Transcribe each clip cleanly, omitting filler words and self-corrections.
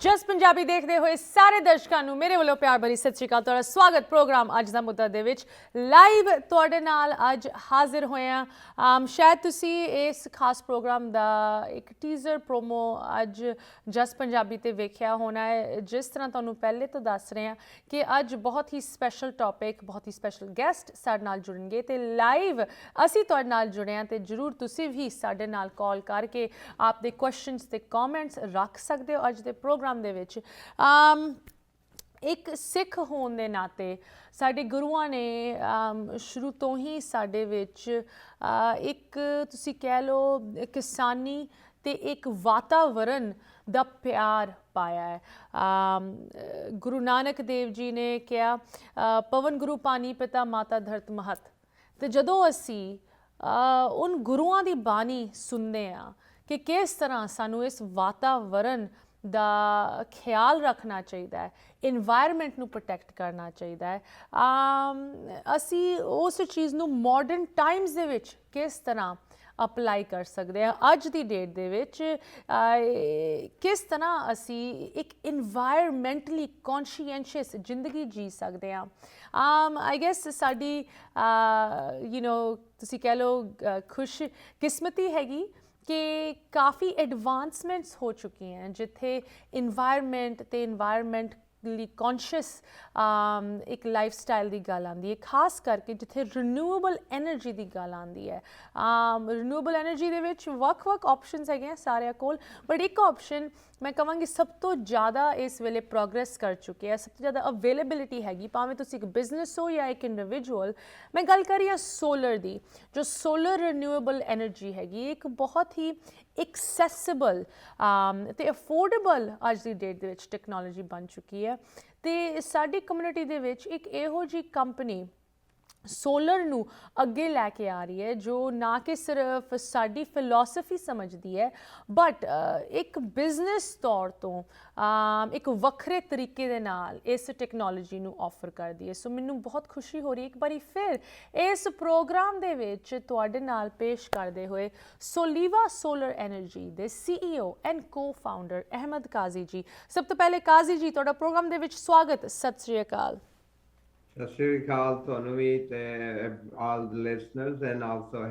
ਜਸ ਪੰਜਾਬੀ ਦੇਖਦੇ ਹੋਏ ਸਾਰੇ ਦਰਸ਼ਕਾਂ ਨੂੰ ਮੇਰੇ ਵੱਲੋਂ ਪਿਆਰ ਭਰੀ ਸਤਿ ਸ਼੍ਰੀ ਅਕਾਲ। ਤੁਹਾਡਾ ਸਵਾਗਤ ਪ੍ਰੋਗਰਾਮ ਅੱਜ ਦਾ ਮੁੱਦਾ ਦੇ ਵਿੱਚ ਲਾਈਵ ਤੁਹਾਡੇ ਨਾਲ ਅੱਜ ਹਾਜ਼ਰ ਹੋਏ ਹਾਂ। ਸ਼ਾਇਦ ਤੁਸੀਂ ਇਸ ਖਾਸ ਪ੍ਰੋਗਰਾਮ ਦਾ ਇੱਕ ਟੀਜ਼ਰ ਪ੍ਰੋਮੋ ਅੱਜ ਜਸ ਪੰਜਾਬੀ ਤੇ ਵੇਖਿਆ ਹੋਣਾ ਹੈ। ਜਿਸ ਤਰ੍ਹਾਂ ਤੁਹਾਨੂੰ ਪਹਿਲੇ ਤੋਂ ਦੱਸ ਰਹੇ ਹਾਂ ਕਿ ਅੱਜ ਬਹੁਤ ਹੀ ਸਪੈਸ਼ਲ ਟੌਪਿਕ, ਬਹੁਤ ਹੀ ਸਪੈਸ਼ਲ ਗੈਸਟ ਸਾਡੇ ਨਾਲ ਜੁੜਨਗੇ ਤੇ ਲਾਈਵ ਅਸੀਂ ਤੁਹਾਡੇ ਨਾਲ ਜੁੜੇ ਹਾਂ ਤੇ ਜ਼ਰੂਰ ਤੁਸੀਂ ਵੀ ਸਾਡੇ ਨਾਲ ਕਾਲ ਕਰਕੇ ਆਪਦੇ ਕੁਐਸਚਨਸ ਤੇ ਕਮੈਂਟਸ ਰੱਖ ਸਕਦੇ ਹੋ। ਅੱਜ ਦੇ ਪ੍ਰੋਗਰਾਮ ਦੇ ਵਿੱਚ ਇੱਕ ਸਿੱਖ ਹੋਣ ਦੇ ਨਾਤੇ ਸਾਡੇ ਗੁਰੂਆਂ ਨੇ ਸ਼ੁਰੂ ਤੋਂ ਹੀ ਸਾਡੇ ਵਿੱਚ ਇੱਕ ਤੁਸੀਂ ਕਹਿ ਲਓ ਕਿਸਾਨੀ ਤੇ ਇੱਕ ਵਾਤਾਵਰਨ ਦਾ ਪਿਆਰ ਪਾਇਆ ਹੈ। ਗੁਰੂ ਨਾਨਕ ਦੇਵ ਜੀ ਨੇ ਕਿਹਾ ਪਵਨ ਗੁਰੂ ਪਾਣੀ ਪਿਤਾ ਮਾਤਾ ਧਰਤ ਮਹਤ। ਤੇ ਜਦੋਂ ਅਸੀਂ ਉਨ ਗੁਰੂਆਂ ਦੀ ਬਾਣੀ ਸੁਣਦੇ ਹਾਂ ਕਿ ਕਿਸ ਤਰ੍ਹਾਂ ਸਾਨੂੰ ਇਸ ਵਾਤਾਵਰਨ ਦਾ ਖਿਆਲ ਰੱਖਣਾ ਚਾਹੀਦਾ ਹੈ, ਇਨਵਾਇਰਮੈਂਟ ਨੂੰ ਪ੍ਰੋਟੈਕਟ ਕਰਨਾ ਚਾਹੀਦਾ ਹੈ, ਅਸੀਂ ਉਸ ਚੀਜ਼ ਨੂੰ ਮਾਡਰਨ ਟਾਈਮਸ ਦੇ ਵਿੱਚ ਕਿਸ ਤਰ੍ਹਾਂ ਅਪਲਾਈ ਕਰ ਸਕਦੇ ਹਾਂ। ਅੱਜ ਦੀ ਡੇਟ ਦੇ ਵਿੱਚ ਕਿਸ ਤਰ੍ਹਾਂ ਅਸੀਂ ਇੱਕ ਇਨਵਾਇਰਮੈਂਟਲੀ ਕੌਨਸ਼ੀਐਂਸ਼ੀਅਸ ਜ਼ਿੰਦਗੀ ਜੀ ਸਕਦੇ ਹਾਂ। ਆਈ ਗੈਸ ਸਾਡੀ ਤੁਸੀਂ ਕਹਿ ਲਓ ਖੁਸ਼ ਕਿਸਮਤੀ ਹੈਗੀ ਕਿ ਕਾਫੀ ਐਡਵਾਂਸਮੈਂਟਸ ਹੋ ਚੁੱਕੀਆਂ हैं जिथे इन्वायरमेंट ਤੇ ਇਨਵਾਇਰਮੈਂਟਲੀ ਕੌਨਸ਼ੀਅਸ ਇੱਕ ਲਾਈਫ ਸਟਾਈਲ ਦੀ ਗੱਲ ਆਉਂਦੀ ਹੈ, ਖਾਸ ਕਰਕੇ ਜਿੱਥੇ ਰੀਨਿਊਏਬਲ ਐਨਰਜੀ ਦੀ ਗੱਲ ਆਉਂਦੀ ਹੈ। ਰੀਨਿਊਏਬਲ ਐਨਰਜੀ ਦੇ ਵਿੱਚ ਵੱਖ-ਵੱਖ ਆਪਸ਼ਨਸ ਹੈਗੇ ਸਾਰਿਆਂ ਕੋਲ, ਬਟ ਇੱਕ ਆਪਸ਼ਨ ਮੈਂ ਕਹਾਂਗੀ ਸਭ ਤੋਂ ਜ਼ਿਆਦਾ ਇਸ ਵੇਲੇ ਪ੍ਰੋਗਰੈਸ ਕਰ ਚੁੱਕੇ ਹੈ, ਸਭ ਤੋਂ ਜ਼ਿਆਦਾ ਅਵੇਲੇਬਿਲਿਟੀ ਹੈਗੀ, ਭਾਵੇਂ ਤੁਸੀਂ ਇੱਕ ਬਿਜ਼ਨਸ ਹੋ ਜਾਂ ਇੱਕ ਇੰਡੀਵਿਜੂਅਲ। ਮੈਂ ਗੱਲ ਕਰ ਰਹੀ ਹਾਂ ਸੋਲਰ ਦੀ। ਜੋ ਸੋਲਰ ਰੀਨਿਊਏਬਲ ਐਨਰਜੀ ਹੈਗੀ ਇੱਕ ਬਹੁਤ ਹੀ ਐਕਸੈਸਿਬਲ ਤੇ ਅਫੋਰਡੇਬਲ ਅੱਜ ਦੀ ਡੇਟ ਦੇ ਵਿੱਚ ਟੈਕਨੋਲੋਜੀ ਬਣ ਚੁੱਕੀ ਹੈ। ਤੇ ਸਾਡੀ ਕਮਿਊਨਿਟੀ ਦੇ ਵਿੱਚ ਇੱਕ ਇਹੋ ਜਿਹੀ ਕੰਪਨੀ ਸੋਲਰ ਨੂੰ ਅੱਗੇ ਲੈ ਕੇ ਆ ਰਹੀ ਹੈ ਜੋ ਨਾ ਕਿ ਸਿਰਫ ਸਾਡੀ ਫਿਲੋਸਫੀ ਸਮਝਦੀ ਹੈ ਬਟ ਇੱਕ ਬਿਜ਼ਨਸ ਤੌਰ ਤੋਂ ਇੱਕ ਵੱਖਰੇ ਤਰੀਕੇ ਦੇ ਨਾਲ ਇਸ ਟੈਕਨੋਲੋਜੀ ਨੂੰ ਆਫਰ ਕਰਦੀ ਹੈ। ਸੋ ਮੈਨੂੰ ਬਹੁਤ ਖੁਸ਼ੀ ਹੋ ਰਹੀ ਹੈ ਇੱਕ ਵਾਰੀ ਫਿਰ ਇਸ ਪ੍ਰੋਗਰਾਮ ਦੇ ਵਿੱਚ ਤੁਹਾਡੇ ਨਾਲ ਪੇਸ਼ ਕਰਦੇ ਹੋਏ ਸੋਲੀਵਾ ਸੋਲਰ ਐਨਰਜੀ ਦੇ CEO and co-founder Ahmad Qazi ਜੀ। ਸਭ ਤੋਂ ਪਹਿਲੇ ਕਾਜ਼ੀ ਜੀ ਤੁਹਾਡਾ ਪ੍ਰੋਗਰਾਮ ਦੇ ਵਿੱਚ ਸਵਾਗਤ। ਸਤਿ ਸ਼੍ਰੀ ਅਕਾਲ। Sat Shri Akal to Anuvit, all the listeners, and also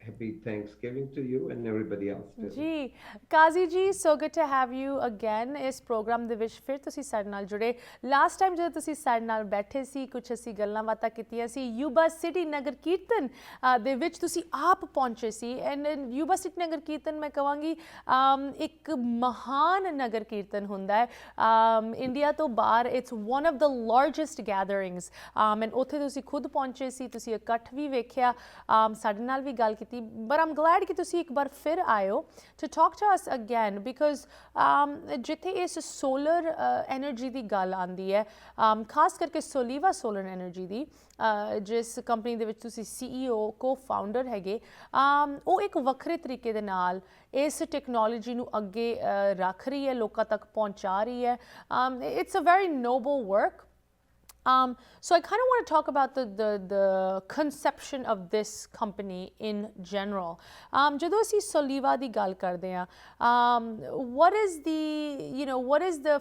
happy Thanksgiving to you and everybody else too. ਜੀ ਕਾਜ਼ੀ ਜੀ, so good to have you again ਇਸ ਪ੍ਰੋਗਰਾਮ ਦੇ ਵਿੱਚ ਫਿਰ ਤੁਸੀਂ ਸਾਡੇ ਨਾਲ ਜੁੜੇ। ਲਾਸਟ ਟਾਈਮ ਜਦੋਂ ਤੁਸੀਂ ਸਾਡੇ ਨਾਲ ਬੈਠੇ ਸੀ ਕੁਝ ਅਸੀਂ ਗੱਲਾਂ ਬਾਤਾਂ ਕੀਤੀਆਂ ਸੀ ਯੂਬਾ ਸਿਟੀ ਨਗਰ ਕੀਰਤਨ ਦੇ ਵਿੱਚ ਤੁਸੀਂ ਆਪ ਪਹੁੰਚੇ ਸੀ। ਐਂਡ ਯੂਬਾ ਸਿਟੀ ਨਗਰ ਕੀਰਤਨ ਮੈਂ ਕਹਾਂਗੀ ਇੱਕ ਮਹਾਨ ਨਗਰ ਕੀਰਤਨ ਹੁੰਦਾ ਹੈ ਇੰਡੀਆ ਤੋਂ ਬਾਹਰ। It's one of the largest gatherings and ਉੱਥੇ ਤੁਸੀਂ ਖੁਦ ਪਹੁੰਚੇ ਸੀ, ਤੁਸੀਂ ਇਕੱਠ ਵੀ ਵੇਖਿਆ, ਸਾਡੇ ਨਾਲ ਵੀ ਗੱਲ ਕੀਤੀ। ਬਟ ਆਮ ਗਲੈਡ ਕਿ ਤੁਸੀਂ ਇੱਕ ਵਾਰ ਫਿਰ ਆਇਓ to talk to us again because ਜਿੱਥੇ ਇਸ ਸੋਲਰ ਐਨਰਜੀ ਦੀ ਗੱਲ ਆਉਂਦੀ ਹੈ, ਖਾਸ ਕਰਕੇ ਸੋਲੀਵਾ ਸੋਲਰ ਐਨਰਜੀ ਦੀ ਜਿਸ ਕੰਪਨੀ ਦੇ ਵਿੱਚ ਤੁਸੀਂ CEO ਕੋ-ਫਾਊਂਡਰ ਹੈਗੇ, ਉਹ ਇੱਕ ਵੱਖਰੇ ਤਰੀਕੇ ਦੇ ਨਾਲ ਇਸ ਟੈਕਨੋਲੋਜੀ ਨੂੰ ਅੱਗੇ ਰੱਖ ਰਹੀ ਹੈ, ਲੋਕਾਂ ਤੱਕ ਪਹੁੰਚਾ ਰਹੀ ਹੈ। It's a very noble work. So I kind of want to talk about the conception of this company in general. ਜਦੋਂ ਅਸੀਂ ਸੋਲੀਵਾ ਦੀ ਗੱਲ ਕਰਦੇ ਹਾਂ, what is the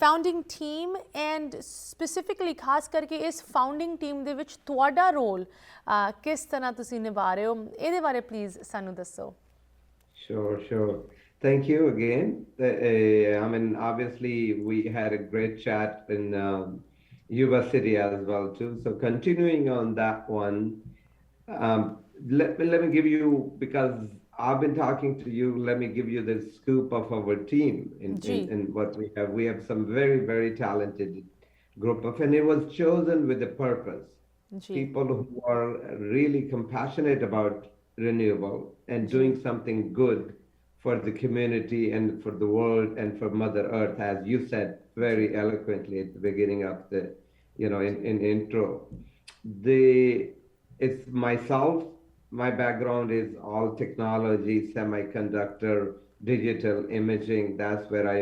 founding team and specifically ਖਾਸ ਕਰਕੇ ਇਸ founding team ਦੇ ਵਿੱਚ ਤੁਹਾਡਾ ਰੋਲ ਕਿਸ ਤਰ੍ਹਾਂ ਤੁਸੀਂ ਨਿਭਾ ਰਹੇ ਹੋ, ਇਹਦੇ ਬਾਰੇ ਪਲੀਜ਼ ਸਾਨੂੰ ਦੱਸੋ। Sure. Thank you again. I mean, obviously, we had a great chat in Yuba City as well too. So continuing on that one, let me give you, because I've been talking to you, let me give you the scoop of our team in what we have. We have some very, very talented group and it was chosen with a purpose. People who are really compassionate about renewable and doing something good for the community and for the world and for Mother Earth, as you said very eloquently at the beginning of the, in intro. It's myself, my background is all technology, semiconductor, digital imaging. That's where I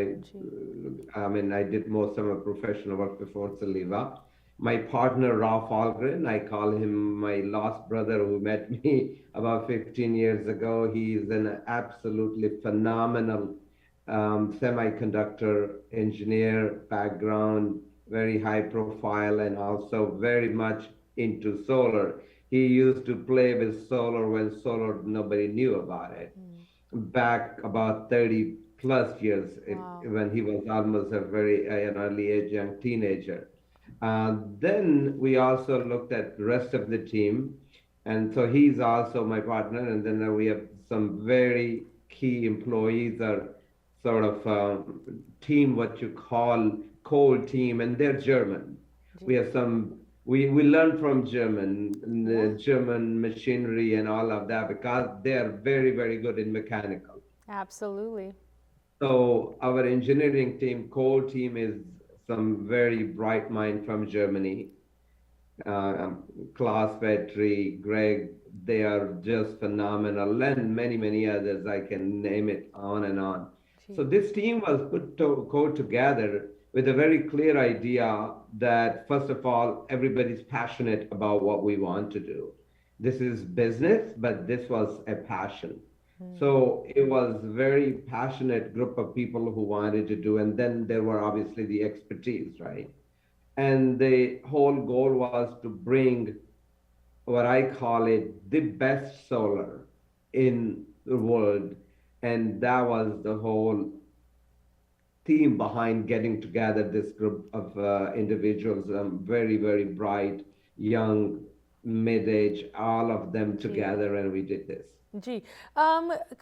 did most of my professional work before Soleeva. My partner Ralph Algren, I call him my lost brother who met me about 15 years ago. He's an absolutely phenomenal semiconductor engineer background, very high profile, and also very much into solar. He used to play with solar when solar nobody knew about it. Back about 30 plus years, Wow. when he was almost a very an early age young teenager. Then we also looked at the rest of the team, and so he's also my partner. And then we have some very key employees, or sort of team, what you call core team, and they're German. We have some. We learn from German, Yeah, the German machinery and all of that, because they are very, very good in mechanical. absolutely. So our engineering team, core team, is some very bright mind from Germany. Klaus Petri, Greg, they are just phenomenal, and many, many others. I can name it on and on. So Gee. this team was put together with a very clear idea that, first of all, everybody's passionate about what we want to do. This is business, but this was a passion. So it was very passionate group of people who wanted to do, and then there were obviously the expertise, right? And the whole goal was to bring what I call it the best solar in the world. And that was the whole theme behind getting together this group of individuals, very, very bright, young, mid-age, all of them Gee. together, and we did this. जी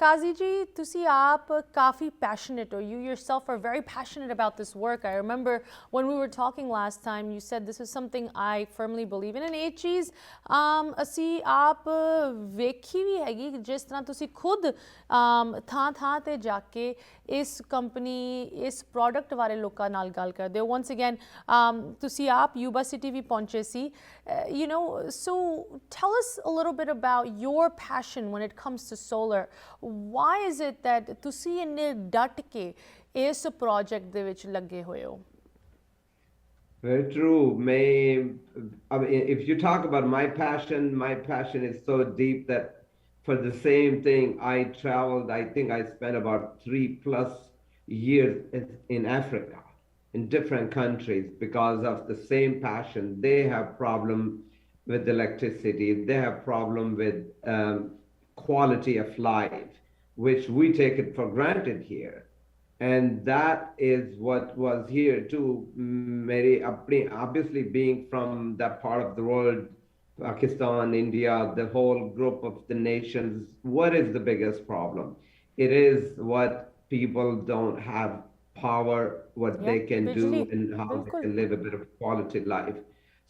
काजी जी तुसी आप काफ़ी passionate हो. You yourself are very passionate about this work. I remember when we were talking last time, you said this is something I firmly believe in. And एक चीज़ ਅਸੀਂ आप ਵੇਖੀ ਵੀ ਹੈਗੀ ਜਿਸ ਤਰ੍ਹਾਂ ਤੁਸੀਂ ਖੁਦ ਥਾਂ ਥਾਂ ਤੇ ਜਾ ਕੇ ਇਸ ਕੰਪਨੀ ਇਸ ਪ੍ਰੋਡਕਟ ਬਾਰੇ ਲੋਕਾਂ ਨਾਲ ਗੱਲ ਕਰਦੇ ਹੋ. Once again ਤੁਸੀਂ ਆਪ ਯੂਬਾ ਸਿਟੀ ਵੀ ਪਹੁੰਚੇ ਸੀ. You know, so tell us a little bit about your passion when it comes to solar. Why is it that ਤੁਸੀਂ ਇੰਨੇ ਡਟ ਕੇ ਇਸ ਪ੍ਰੋਜੈਕਟ ਦੇ ਵਿੱਚ ਲੱਗੇ ਹੋਏ ਹੋ? Very true. I mean, if you talk about my passion is so deep that for the same thing, I traveled, I think I spent about 3+ years in Africa, in different countries, because of the same passion. They have problem with electricity. They have problem with quality of life, which we take it for granted here. And that is what was here too. Obviously, being from that part of the world, Pakistan, India, the whole group of the nations, what is the biggest problem? It is what people don't have power, what they can do, बिजली and how they बिल्कुल. can live a bit of quality life.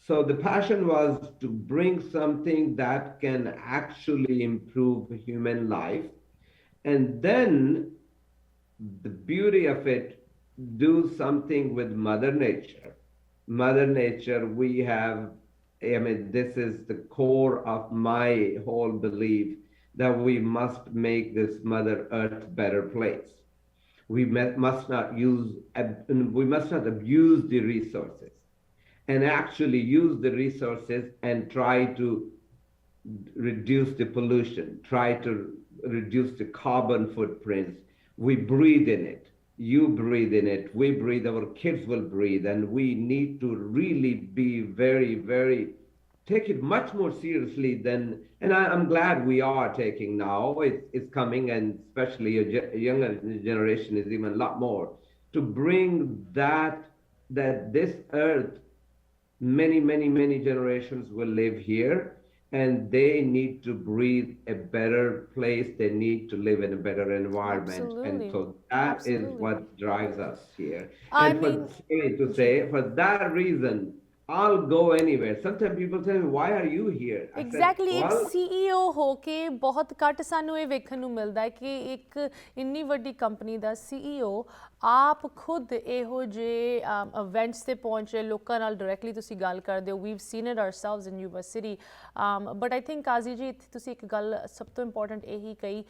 So the passion was to bring something that can actually improve human life. And then the beauty of it, do something with Mother Nature. Mother Nature, we have, I mean, this is the core of my whole belief that we must make this Mother Earth better place. We must not abuse the resources, and actually use the resources and try to reduce the pollution, try to reduce the carbon footprints. We breathe in it. You breathe in it. We breathe. Our kids will breathe. And we need to really be very, very, take it much more seriously than, and I'm glad we are taking now. It's coming, and especially a younger generation is even a lot more, to bring that this earth, many, many, many generations will live here, and they need to breathe a better place. They need to live in a better environment. And Absolutely. so that is Absolutely. what drives us here. I And mean, sorry to say, for that reason, I'll go anywhere. Sometimes people tell me, why are you here? I said, exactly ਇੱਕ well, CEO ਹੋ ਕੇ ਬਹੁਤ ਘੱਟ ਸਾਨੂੰ ਇਹ ਵੇਖਣ ਨੂੰ ਮਿਲਦਾ ਹੈ ਕਿ ਇੱਕ ਇੰਨੀ ਵੱਡੀ ਕੰਪਨੀ ਦਾ CEO ਆਪ ਖੁਦ ਇਹੋ ਜਿਹੇ ਇਵੈਂਟਸ 'ਤੇ ਪਹੁੰਚੇ, ਲੋਕਾਂ ਨਾਲ ਡਾਇਰੈਕਟਲੀ ਤੁਸੀਂ ਗੱਲ ਕਰਦੇ ਹੋ. We've seen it ourselves in Yuba City. But I think Qazi ji ਇੱਥੇ ਤੁਸੀਂ ਇੱਕ ਗੱਲ ਸਭ ਤੋਂ ਇੰਪੋਰਟੈਂਟ ਇਹੀ ਕਹੀ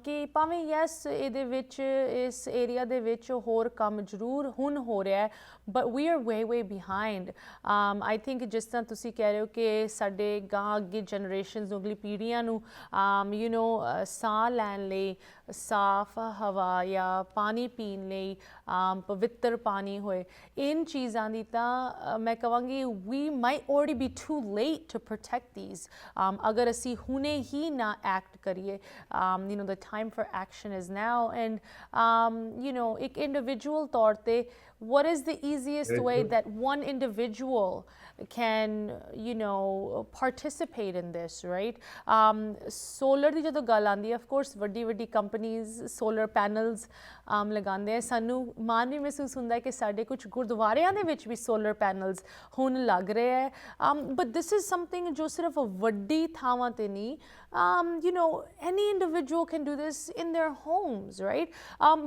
ਕਿ ਭਾਵੇਂ ਯੈਸ ਇਹਦੇ ਵਿੱਚ ਇਸ ਏਰੀਆ ਦੇ ਵਿੱਚ ਹੋਰ ਕੰਮ ਜ਼ਰੂਰ ਹੁਣ ਹੋ ਰਿਹਾ ਹੈ, but we are way behind. I think ਜਿਸ ਤਰ੍ਹਾਂ ਤੁਸੀਂ ਕਹਿ ਰਹੇ ਹੋ ਕਿ ਸਾਡੇ ਗਾਂ ਅੱਗੇ ਜਨਰੇਸ਼ਨਸ ਨੂੰ ਅਗਲੀ ਪੀੜ੍ਹੀਆਂ ਨੂੰ ਯੂ ਨੋ ਸਾਹ ਲੈਣ ਲਈ ਸਾਫ਼ ਹਵਾ ਜਾਂ ਪਾਣੀ ਪੀਣ ਲਈ ਪਵਿੱਤਰ ਪਾਣੀ ਹੋਏ ਇਨ ਚੀਜ਼ਾਂ ਦੀ ਤਾਂ ਮੈਂ ਕਹਾਂਗੀ we might already be too late to protect this ਅਗਰ ਅਸੀਂ ਹੁਣੇ ਹੀ ਨਾ ਐਕਟ ਕਰੀਏ you know the time for action is now and you know ਇੱਕ ਇੰਡੀਵਿਜੂਅਲ ਤੌਰ ਤੇ what is the easiest way that one individual can you know participate in this, right? Solar ਦੀ ਜਦੋਂ ਗੱਲ ਆਉਂਦੀ ਹੈ of course ਵੱਡੀ companies solar panels ਲਗਾਉਂਦੇ ਆ ਸਾਨੂੰ ਮਾਣ ਵੀ ਮਹਿਸੂਸ ਹੁੰਦਾ ਹੈ ਕਿ ਸਾਡੇ ਕੁਝ ਗੁਰਦੁਆਰਿਆਂ ਦੇ ਵਿੱਚ ਵੀ solar panels ਹੁਣ ਲੱਗ ਰਹੇ ਹੈ but this is something ਜੋ ਸਿਰਫ ਵੱਡੀ ਥਾਵਾਂ ਤੇ ਨਹੀਂ you know any individual can do this in their homes, right?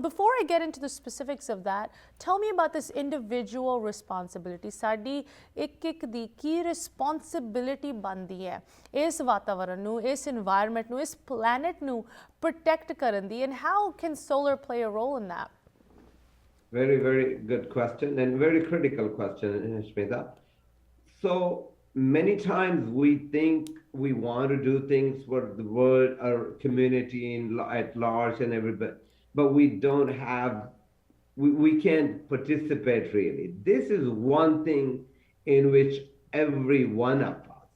Before I get into the specifics of that, tell me about this individual responsibility. ਸਾਡੀ ਇੱਕ ਦੀ ਕੀ responsibility ਬਣਦੀ ਹੈ ਇਸ ਵਾਤਾਵਰਨ ਨੂੰ ਇਸ environment ਨੂੰ ਇਸ planet ਨੂੰ protect ਕਰਨ ਦੀ and how can solar play a role in that? Very, very good question and very critical question, Aashmeeta. So many times we think we want to do things for the world or community at large and everybody, but we don't have, we can't participate really. This is one thing in which every one of us,